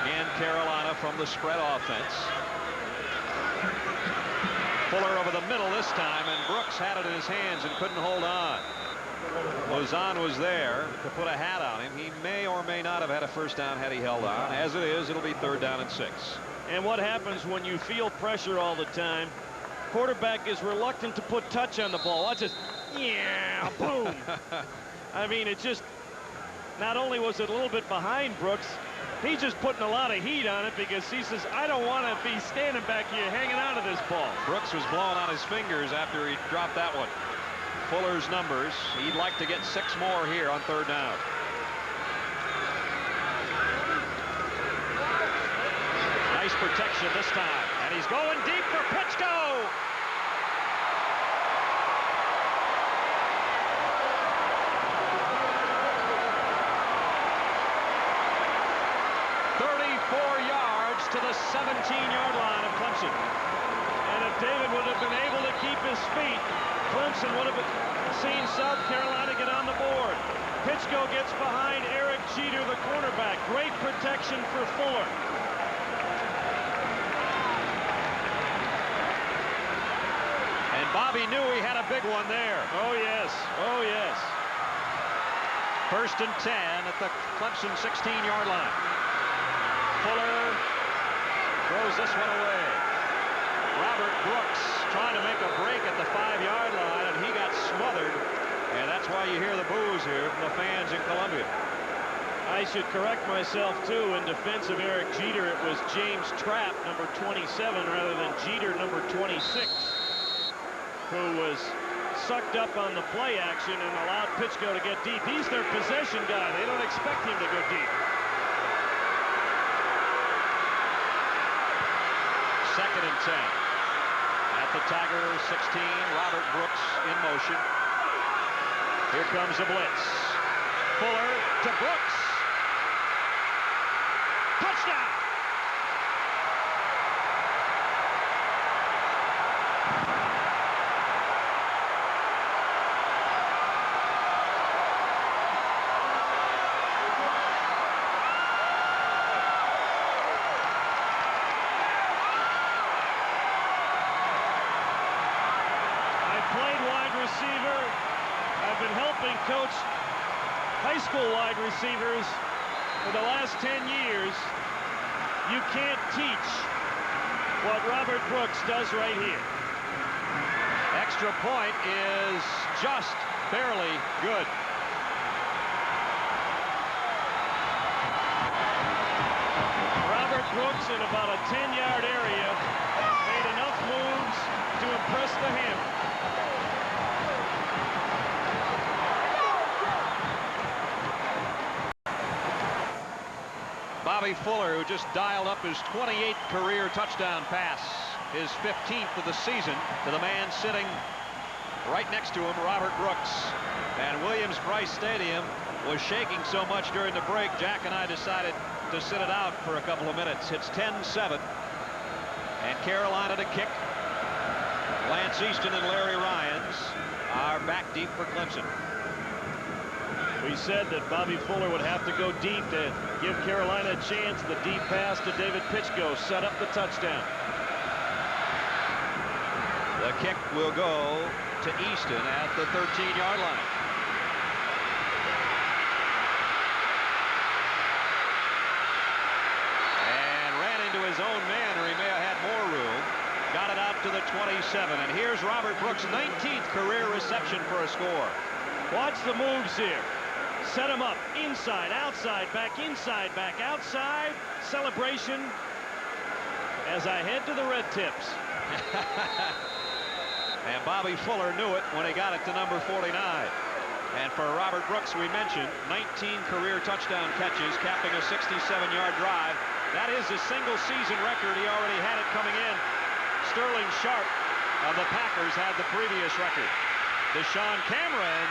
Again, Carolina from the spread offense. Fuller over the middle this time, and Brooks had it in his hands and couldn't hold on. Muzan was there to put a hat on him. He may or may not have had a first down had he held on. As it is, it'll be 3rd down and 6. And what happens when you feel pressure all the time? Quarterback is reluctant to put touch on the ball. Watch this. Yeah, boom. I mean, it just, not only was it a little bit behind Brooks, he's just putting a lot of heat on it because he says, I don't want to be standing back here hanging out of this ball. Brooks was blowing on his fingers after he dropped that one. Fuller's numbers. He'd like to get 6 more here on 3rd down. Nice protection this time. And he's going deep for Pitchko. To the 17-yard line of Clemson. And if David would have been able to keep his feet, Clemson would have seen South Carolina get on the board. Pitchko gets behind Eric Jeter, the cornerback. Great protection for Fuller. And Bobby knew he had a big one there. Oh, yes. Oh, yes. 1st and 10 at the Clemson 16-yard line. Fuller throws this one away. Robert Brooks trying to make a break at the 5-yard line, and he got smothered. And that's why you hear the boos here from the fans in Columbia. I should correct myself, too. In defense of Eric Jeter, it was James Trapp, number 27, rather than Jeter, number 26, who was sucked up on the play action and allowed Pitchko to get deep. He's their possession guy. They don't expect him to go deep. 2nd and 10. At the Tiger 16, Robert Brooks in motion. Here comes a blitz. Fuller to Brooks. Touchdown! Coach high school wide receivers for the last 10 years. You can't teach what Robert Brooks does right here. Extra point is just barely good. Robert Brooks in about a 10-yard area made enough moves to impress the hammer. Bobby Fuller, who just dialed up his 28th career touchdown pass, his 15th of the season, to the man sitting right next to him, Robert Brooks. And Williams-Brice Stadium was shaking so much during the break, Jack and I decided to sit it out for a couple of minutes. It's 10-7, and Carolina to kick. Lance Easton and Larry Ryans are back deep for Clemson. We said that Bobby Fuller would have to go deep to give Carolina a chance. The deep pass to David Pitchko set up the touchdown. The kick will go to Easton at the 13-yard line. And ran into his own man, or he may have had more room. Got it out to the 27. And here's Robert Brooks' 19th career reception for a score. Watch the moves here. Set him up, inside, outside, back, inside, back, outside. Celebration as I head to the red tips. And Bobby Fuller knew it when he got it to number 49. And for Robert Brooks, we mentioned 19 career touchdown catches, capping a 67-yard drive. That is a single season record. He already had it coming in. Sterling Sharp of the Packers had the previous record. Deshaun Cameron,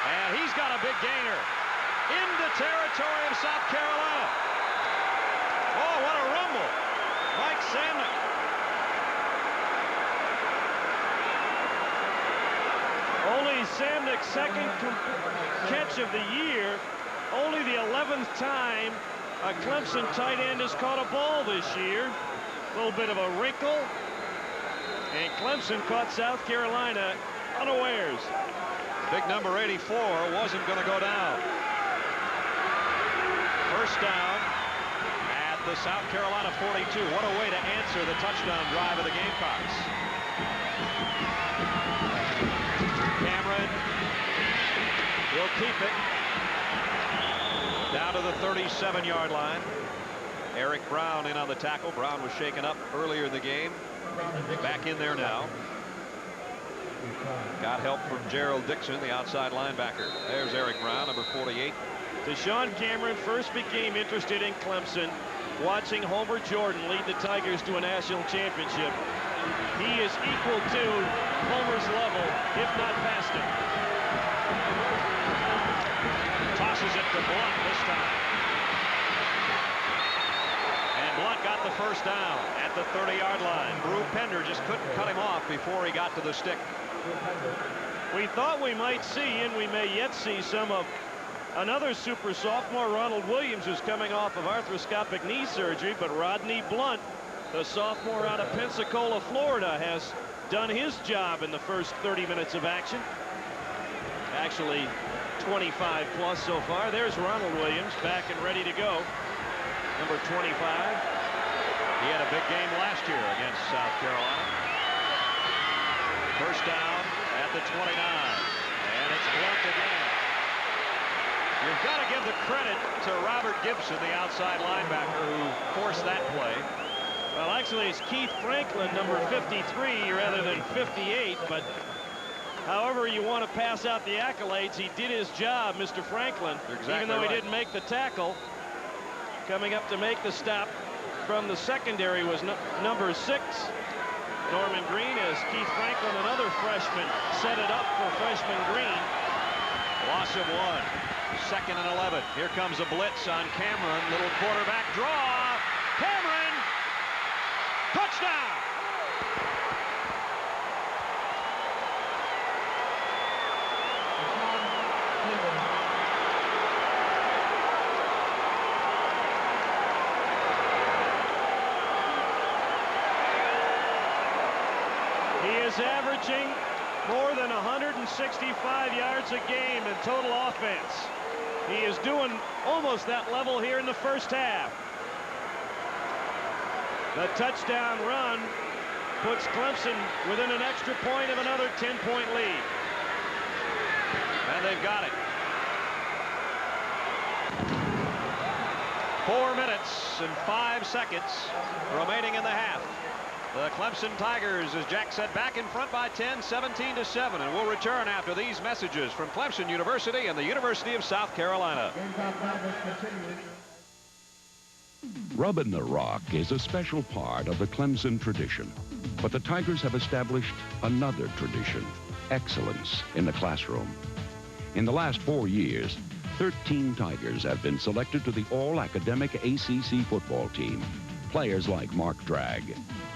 and he's got a big gainer into territory of South Carolina. Oh, what a rumble. Mike Samnick. Only Samnick's second catch of the year. Only the 11th time a Clemson tight end has caught a ball this year. A little bit of a wrinkle. And Clemson caught South Carolina unawares. Big number 84 wasn't going to go down. First down at the South Carolina 42. What a way to answer the touchdown drive of the Gamecocks. Cameron, he'll keep it down to the 37-yard line. Eric Brown in on the tackle. Brown was shaken up earlier in the game. Back in there now. Got help from Gerald Dixon, the outside linebacker. There's Eric Brown, number 48. Deshaun Cameron first became interested in Clemson watching Homer Jordan lead the Tigers to a national championship. He is equal to Homer's level, if not faster. Tosses it to Blunt this time. And Blunt got the first down at the 30-yard line. Brew Pender just couldn't cut him off before he got to the stick. We thought we might see, and we may yet see, some of another super sophomore. Ronald Williams is coming off of arthroscopic knee surgery, but Rodney Blunt, the sophomore out of Pensacola, Florida, has done his job in the first 30 minutes of action. Actually, 25 plus so far. There's Ronald Williams back and ready to go. Number 25. He had a big game last year against South Carolina. First down at the 29. And it's Blunt again. You've got to give the credit to Robert Gibson, the outside linebacker, who forced that play. Well, actually, it's Keith Franklin, number 53, rather than 58. But however you want to pass out the accolades, he did his job, Mr. Franklin. Exactly, even though he right. didn't make the tackle. Coming up to make the stop from the secondary was number 6. Norman Green, as Keith Franklin, another freshman, set it up for freshman Green. Loss of 1. Second and 11. Here comes a blitz on Cameron. Little quarterback draw. Cameron. Touchdown. He is averaging more than 165 yards a game in total offense. He is doing almost that level here in the first half. The touchdown run puts Clemson within an extra point of another 10-point lead. And they've got it. 4 minutes and 5 seconds remaining in the half. The Clemson Tigers, as Jack said, back in front by 10, 17-7, and we'll return after these messages from Clemson University and the University of South Carolina. Rubbin' the Rock is a special part of the Clemson tradition, but the Tigers have established another tradition: excellence in the classroom. In the last 4 years, 13 Tigers have been selected to the all-academic ACC football team. Players like Mark Dragg,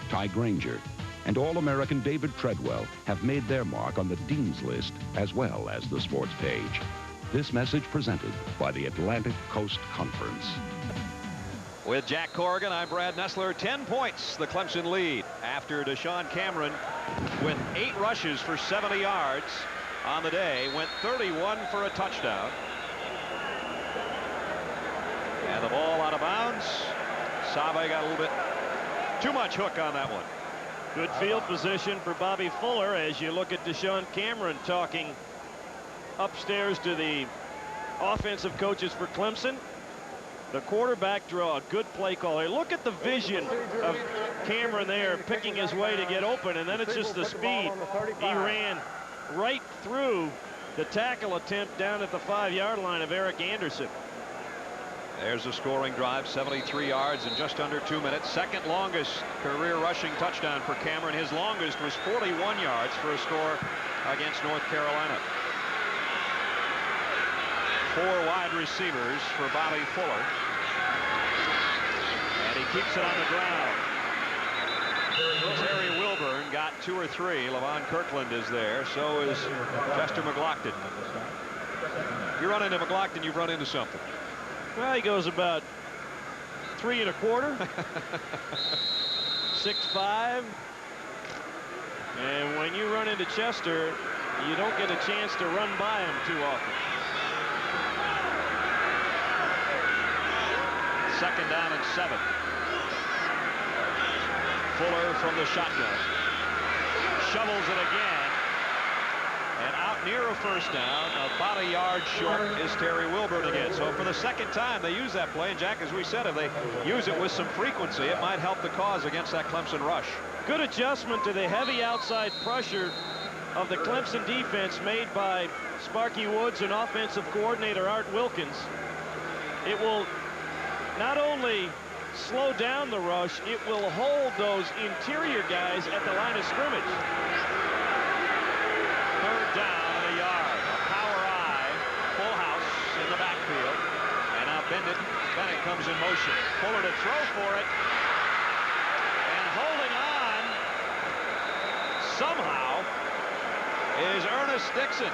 Ty Granger, and All-American David Treadwell have made their mark on the Dean's List as well as the sports page. This message presented by the Atlantic Coast Conference. With Jack Corrigan, I'm Brad Nessler. 10 points, the Clemson lead after Deshaun Cameron, with 8 rushes for 70 yards on the day, went 31 for a touchdown. And the ball out of bounds. Save got a little bit too much hook on that one. Good field position for Bobby Fuller as you look at Deshaun Cameron talking upstairs to the offensive coaches for Clemson. The quarterback draw, a good play call here. Look at the vision of Cameron there picking his way to get open, and then it's just the speed. He ran right through the tackle attempt down at the 5-yard line of Eric Anderson. There's a scoring drive, 73 yards in just under 2 minutes. Second longest career rushing touchdown for Cameron. His longest was 41 yards for a score against North Carolina. 4 wide receivers for Bobby Fuller. And he keeps it on the ground. Terry Wilburn got 2 or 3. Levon Kirkland is there. So is Chester McLaughlin. You run into McLaughlin, you've run into something. Well, he goes about 3 1/4, 6'5", and when you run into Chester, you don't get a chance to run by him too often. 2nd down and 7. Fuller from the shotgun. Shovels it again. And out near a 1st down, about a yard short is Terry Wilburn again. So for the 2nd time they use that play. And Jack, as we said, if they use it with some frequency, it might help the cause against that Clemson rush. Good adjustment to the heavy outside pressure of the Clemson defense made by Sparky Woods and offensive coordinator Art Wilkins. It will not only slow down the rush, it will hold those interior guys at the line of scrimmage. 3rd down and a yard. A power I, full house in the backfield. And now Bennett comes in motion. Fuller to throw for it. And holding on somehow is Ernest Dixon.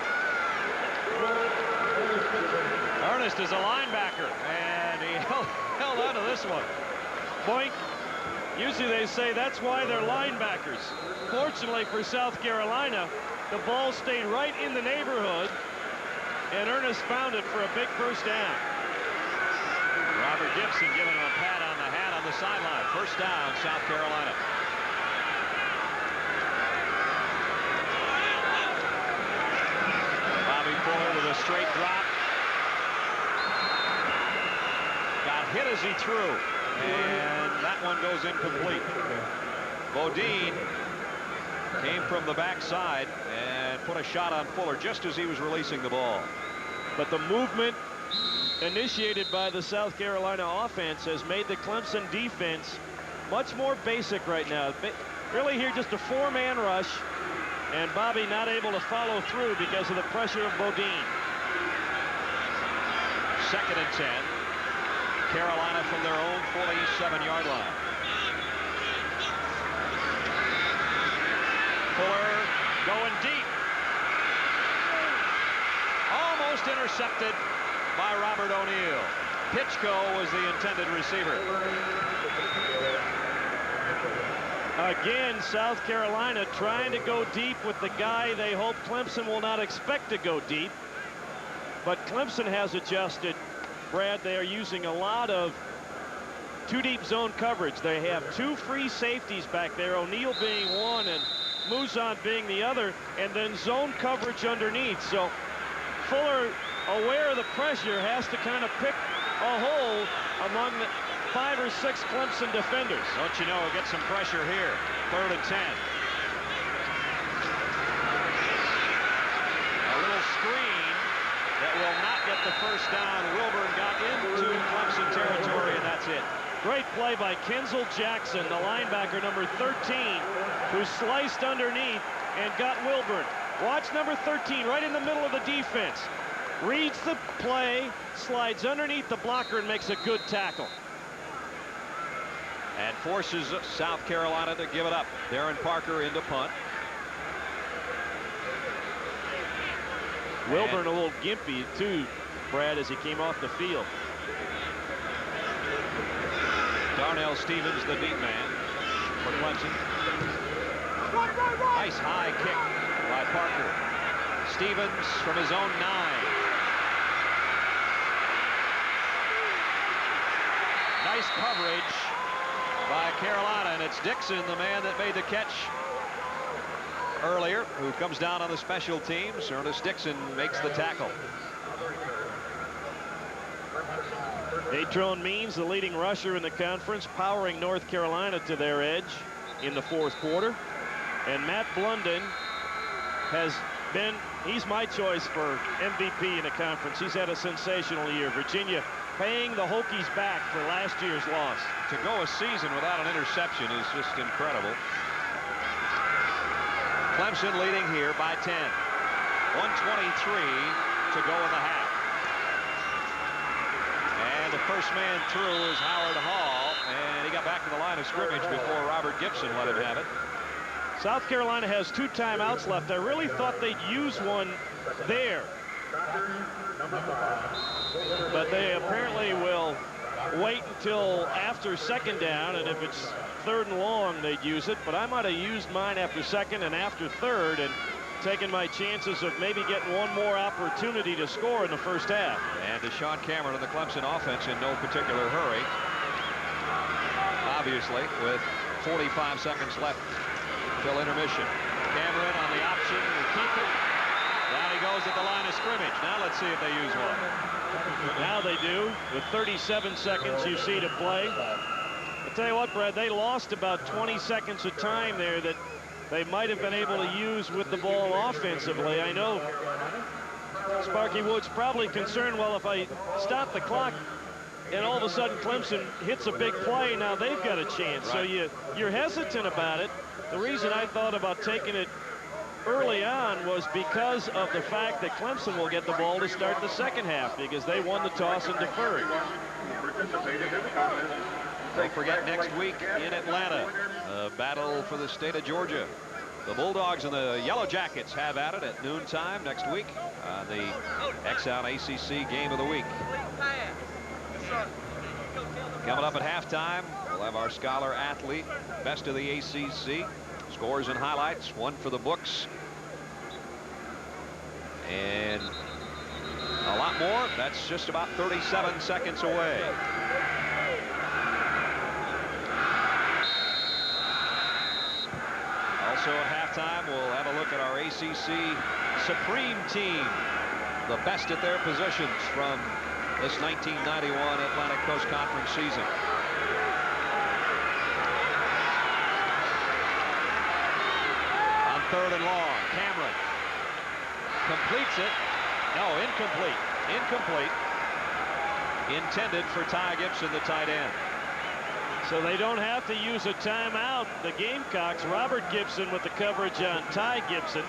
Ernest is a linebacker, and he held on to this one. Boink. Usually they say that's why they're linebackers. Fortunately for South Carolina, the ball stayed right in the neighborhood, and Ernest found it for a big 1st down. Robert Gibson giving him a pat on the hat on the sideline. 1st down, South Carolina. Bobby Fuller with a straight drop. Got hit as he threw, and that one goes incomplete. Bodine came from the backside and put a shot on Fuller just as he was releasing the ball. But the movement initiated by the South Carolina offense has made the Clemson defense much more basic right now. Really here just a 4-man rush, and Bobby not able to follow through because of the pressure of Bodine. 2nd and 10. Carolina from their own 47-yard line. Fuller going deep. Almost intercepted by Robert O'Neill. Pitchko was the intended receiver. Again, South Carolina trying to go deep with the guy they hope Clemson will not expect to go deep. But Clemson has adjusted. Brad, they are using a lot of 2-deep zone coverage. They have 2 free safeties back there, O'Neill being one and Mouzon being the other, and then zone coverage underneath. So Fuller, aware of the pressure, has to kind of pick a hole among the 5 or 6 Clemson defenders. Don't you know, he'll get some pressure here. 3rd and 10. A little screen that will not get the 1st down. Wilburn got into Clemson territory, and that's it. Great play by Kenzel Jackson, the linebacker number 13, who sliced underneath and got Wilburn. Watch number 13 right in the middle of the defense. Reads the play, slides underneath the blocker, and makes a good tackle. And forces South Carolina to give it up. Darren Parker into punt. Wilburn a little gimpy too, Brad, as he came off the field. Darnell Stevens, the deep man for Clemson. Nice high kick by Parker. Stevens from his own 9. Nice coverage by Carolina, and it's Dixon, the man that made the catch earlier, who comes down on the special teams. Ernest Dixon makes the tackle. Natrone Means, the leading rusher in the conference, powering North Carolina to their edge in the 4th quarter. And Matt Blunden has been, he's my choice for MVP in the conference. He's had a sensational year. Virginia paying the Hokies back for last year's loss. To go a season without an interception is just incredible. Clemson leading here by 10. 1:23 to go in the half. And the first man through is Howard Hall, and he got back to the line of scrimmage before Robert Gibson let him have it. South Carolina has 2 timeouts left. I really thought they'd use one there, but they apparently will wait until after 2nd down, and if it's 3rd and long, they'd use it. But I might have used mine after 2nd and after 3rd, and taking my chances of maybe getting one more opportunity to score in the first half. And Deshaun Cameron and the Clemson offense in no particular hurry. Obviously, with 45 seconds left till intermission. Cameron on the option will keep it. Down he goes at the line of scrimmage. Now let's see if they use one. Now they do. With 37 seconds you see to play. I'll tell you what, Brad, they lost about 20 seconds of time there that they might have been able to use with the ball offensively. I know Sparky Wood's probably concerned, well, if I stop the clock and all of a sudden Clemson hits a big play, now they've got a chance. Right. So you're hesitant about it. The reason I thought about taking it early on was because of the fact that Clemson will get the ball to start the second half because they won the toss and deferred. Don't forget next week in Atlanta, a battle for the state of Georgia. The Bulldogs and the Yellow Jackets have at it at noontime next week. The Exxon ACC game of the week. Coming up at halftime, we'll have our scholar athlete, best of the ACC. Scores and highlights, one for the books. And a lot more. That's just about 37 seconds away. Also at halftime, we'll have a look at our ACC Supreme team, the best at their positions from this 1991 Atlantic Coast Conference season. On 3rd and long, Cameron completes it. No, incomplete. Incomplete. Intended for Ty Gibson, the tight end. So they don't have to use a timeout. The Gamecocks, Robert Gibson with the coverage on Ty Gibson.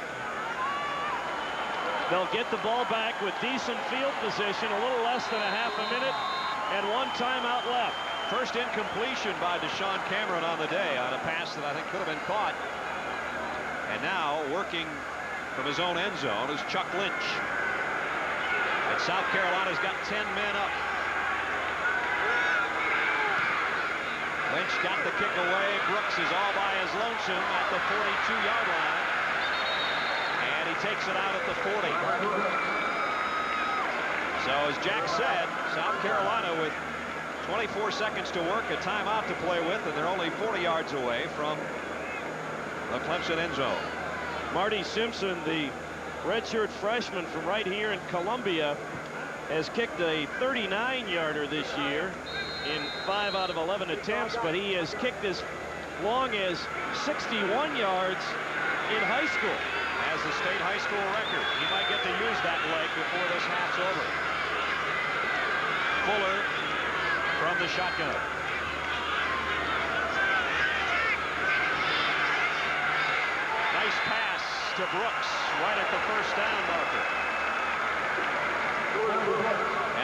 They'll get the ball back with decent field position, a little less than a half a minute, and one timeout left. First incompletion by Deshaun Cameron on the day on a pass that I think could have been caught. And now working from his own end zone is Chuck Lynch. And South Carolina's got 10 men up. Lynch got the kick away. Brooks is all by his lonesome at the 42-yard line. And he takes it out at the 40. So as Jack said, South Carolina with 24 seconds to work, a timeout to play with, and they're only 40 yards away from the Clemson end zone. Marty Simpson, the redshirt freshman from right here in Columbia, has kicked a 39-yarder this year in 5 out of 11 attempts, but he has kicked as long as 61 yards in high school. Has the state high school record. He might get to use that leg before this half's over. Fuller from the shotgun. Nice pass to Brooks right at the first down marker.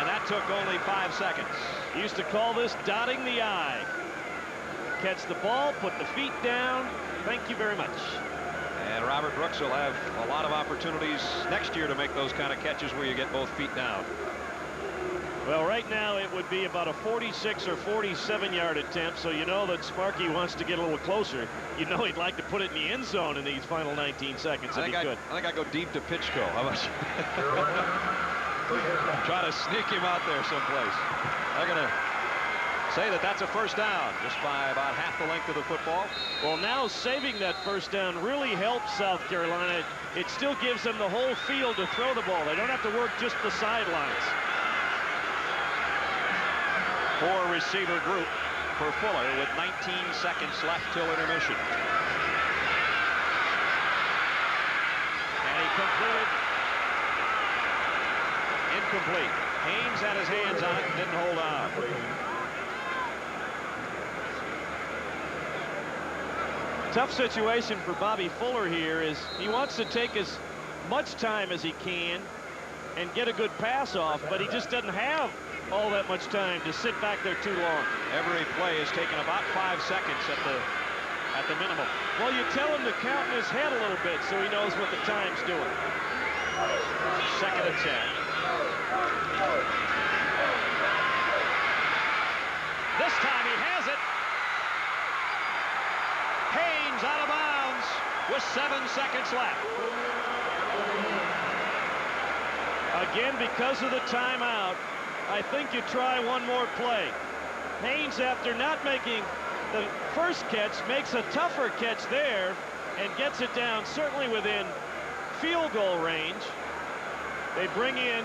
And that took only 5 seconds. Used to call this dotting the I. Catch the ball, put the feet down. Thank you very much. And Robert Brooks will have a lot of opportunities next year to make those kind of catches where you get both feet down. Well, right now it would be about a 46 or 47-yard attempt, so you know that Sparky wants to get a little closer. You know he'd like to put it in the end zone in these final 19 seconds if he could. I think I go deep to Pitchko. How about you? Try to sneak him out there someplace. They're going to say that that's a first down just by about half the length of the football. Well, now saving that first down really helps South Carolina. It still gives them the whole field to throw the ball. They don't have to work just the sidelines. 4-receiver group for Fuller with 19 seconds left till intermission. And he completed. Incomplete. Haynes had his hands on it and didn't hold on. Tough situation for Bobby Fuller here is he wants to take as much time as he can and get a good pass off, but he just doesn't have all that much time to sit back there too long. Every play is taking about 5 seconds at the minimum. Well, you tell him to count in his head a little bit so he knows what the time's doing. Second and 10. This time he has it. Haynes out of bounds with 7 seconds left. Again, because of the timeout, I think you try one more play. Haynes, after not making the first catch, makes a tougher catch there and gets it down certainly within field goal range. They bring in,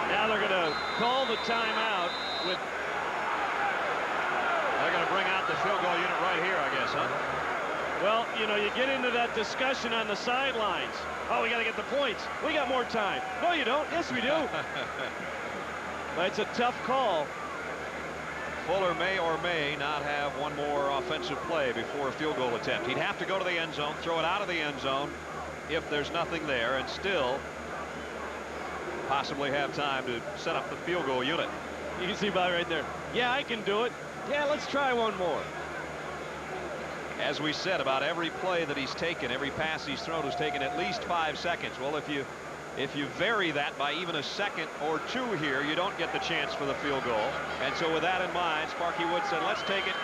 now they're going to call the timeout with, they're going to bring out the field goal unit right here, I guess, huh? well, you know, you get into that discussion on the sidelines. Oh, we got to get the points. We got more time. No, you don't. Yes, we do. But it's a tough call. Fuller may or may not have one more offensive play before a field goal attempt. He'd have to go to the end zone, throw it out of the end zone if there's nothing there, and still possibly have time to set up the field goal unit. You can see by right there. Yeah, I can do it. Yeah, let's try one more. As we said, about every play that he's taken, every pass he's thrown has taken at least 5 seconds. Well, if you vary that by even a second or two here, you don't get the chance for the field goal. And so with that in mind, Sparky Wood said, let's take it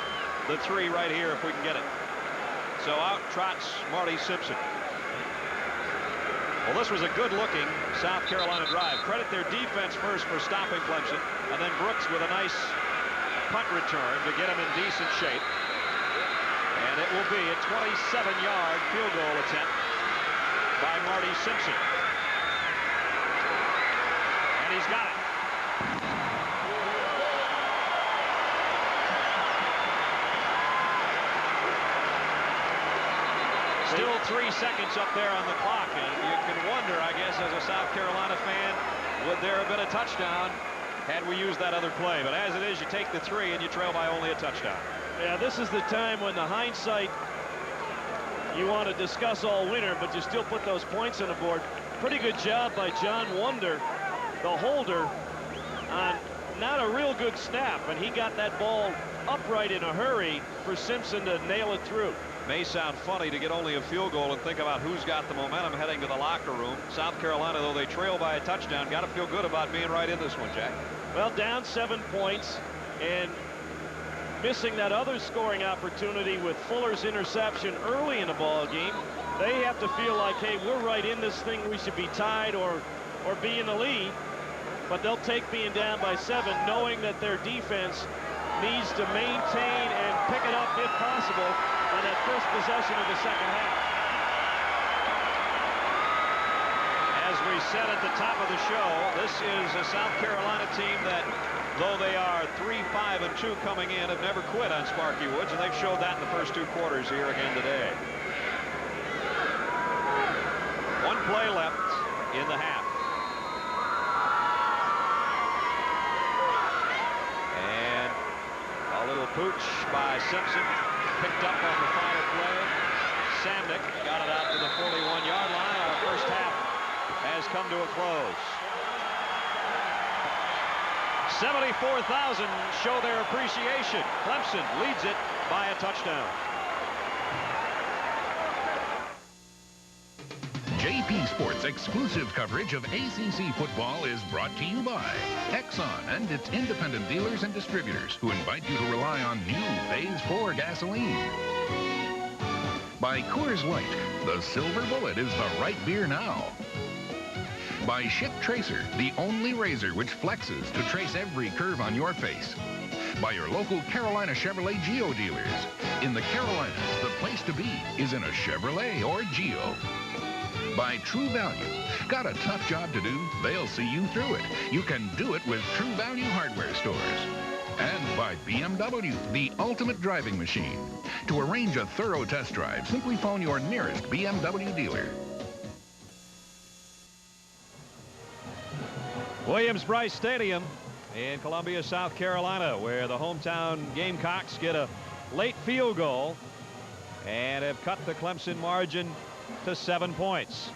the 3 right here if we can get it. So out trots Marty Simpson. Well, this was a good-looking South Carolina drive. Credit their defense first for stopping Clemson, and then Brooks with a nice punt return to get him in decent shape. And it will be a 27-yard field goal attempt by Marty Simpson. And he's got it. Still 3 seconds up there on the clock, and you can wonder, I guess, as a South Carolina fan, would there have been a touchdown had we used that other play? But as it is, you take the 3 and you trail by only a touchdown. Yeah, this is the time when the hindsight you want to discuss all winter, but you still put those points on the board. Pretty good job by John Wonder, the holder, on not a real good snap, and he got that ball upright in a hurry for Simpson to nail it through. May sound funny to get only a field goal and think about who's got the momentum heading to the locker room. South Carolina, though they trail by a touchdown, got to feel good about being right in this one, Jack. Well, down 7 points and missing that other scoring opportunity with Fuller's interception early in the ball game. They have to feel like, hey, we're right in this thing. We should be tied or be in the lead. But they'll take being down by 7, knowing that their defense needs to maintain and pick it up if possible on that first possession of the second half. As we said at the top of the show, this is a South Carolina team that, though they are 3-5-2 coming in, have never quit on Sparky Woods, and they've showed that in the first 2 quarters here again today. 1 play left in the half. And a little pooch by Simpson, picked up on the final play. Samnick got it out to the 41-yard line. Our first half has come to a close. 74,000 show their appreciation. Clemson leads it by a touchdown. JP Sports exclusive coverage of ACC football is brought to you by Exxon and its independent dealers and distributors, who invite you to rely on new Phase 4 gasoline. By Coors Light, the silver bullet is the right beer now. By Ship Tracer, the only razor which flexes to trace every curve on your face. By your local Carolina Chevrolet Geo dealers. In the Carolinas, the place to be is in a Chevrolet or Geo. By True Value. Got a tough job to do? They'll see you through it. You can do it with True Value hardware stores. And by BMW, the ultimate driving machine. To arrange a thorough test drive, simply phone your nearest BMW dealer. Williams-Brice Stadium in Columbia, South Carolina, where the hometown Gamecocks get a late field goal and have cut the Clemson margin to 7 points.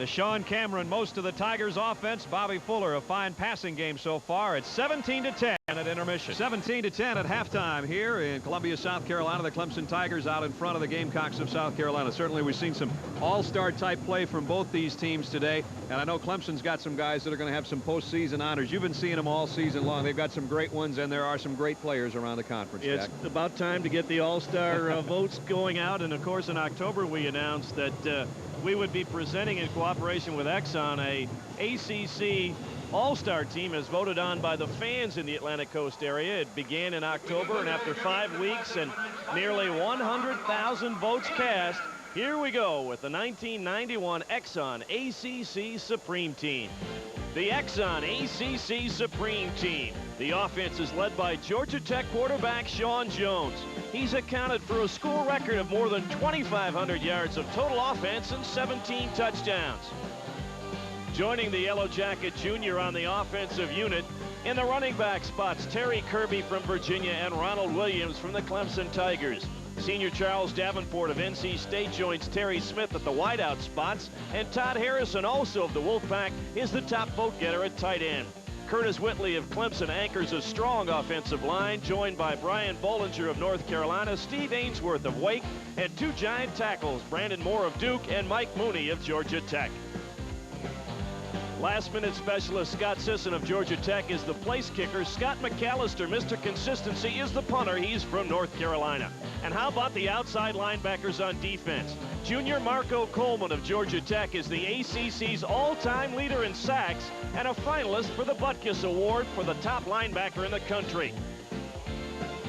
Deshaun Cameron, most of the Tigers' offense. Bobby Fuller, a fine passing game so far. It's 17-10 at intermission. 17-10 at halftime here in Columbia, South Carolina. The Clemson Tigers out in front of the Gamecocks of South Carolina. Certainly, we've seen some all-star type play from both these teams today. And I know Clemson's got some guys that are going to have some postseason honors. You've been seeing them all season long. They've got some great ones, and there are some great players around the conference. It's about time to get the all-star votes going out. And, of course, in October, we announced that we would be presenting in cooperation with Exxon a ACC All-Star team as voted on by the fans in the Atlantic Coast area. It began in October, and after 5 weeks and nearly 100,000 votes cast, here we go with the 1991 Exxon ACC Supreme Team. The Exxon ACC Supreme Team. The offense is led by Georgia Tech quarterback Sean Jones. He's accounted for a school record of more than 2,500 yards of total offense and 17 touchdowns. Joining the Yellow Jacket junior on the offensive unit in the running back spots, Terry Kirby from Virginia and Ronald Williams from the Clemson Tigers. Senior Charles Davenport of NC State joins Terry Smith at the wideout spots, and Todd Harrison, also of the Wolfpack, is the top vote getter at tight end. Curtis Whitley of Clemson anchors a strong offensive line, joined by Brian Bollinger of North Carolina, Steve Ainsworth of Wake, and two giant tackles, Brandon Moore of Duke and Mike Mooney of Georgia Tech. Last-minute specialist Scott Sisson of Georgia Tech is the place kicker. Scott McAllister, Mr. Consistency, is the punter. He's from North Carolina. And how about the outside linebackers on defense? Junior Marco Coleman of Georgia Tech is the ACC's all-time leader in sacks and a finalist for the Butkus Award for the top linebacker in the country.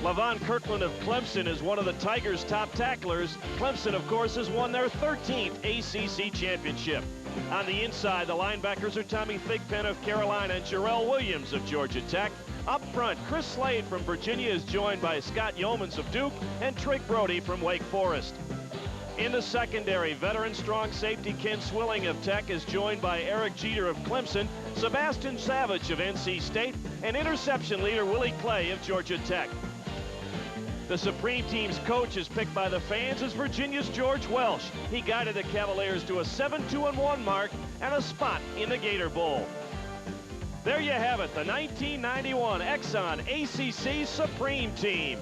Lavon Kirkland of Clemson is one of the Tigers' top tacklers. Clemson, of course, has won their 13th ACC championship. On the inside, the linebackers are Tommy Thigpen of Carolina and Jarrell Williams of Georgia Tech. Up front, Chris Slade from Virginia is joined by Scott Yeomans of Duke and Trick Brody from Wake Forest. In the secondary, veteran strong safety Ken Swilling of Tech is joined by Eric Jeter of Clemson, Sebastian Savage of NC State, and interception leader Willie Clay of Georgia Tech. The Supreme Team's coach is picked by the fans as Virginia's George Welsh. He guided the Cavaliers to a 7-2-1 mark and a spot in the Gator Bowl. There you have it, the 1991 Exxon ACC Supreme Team.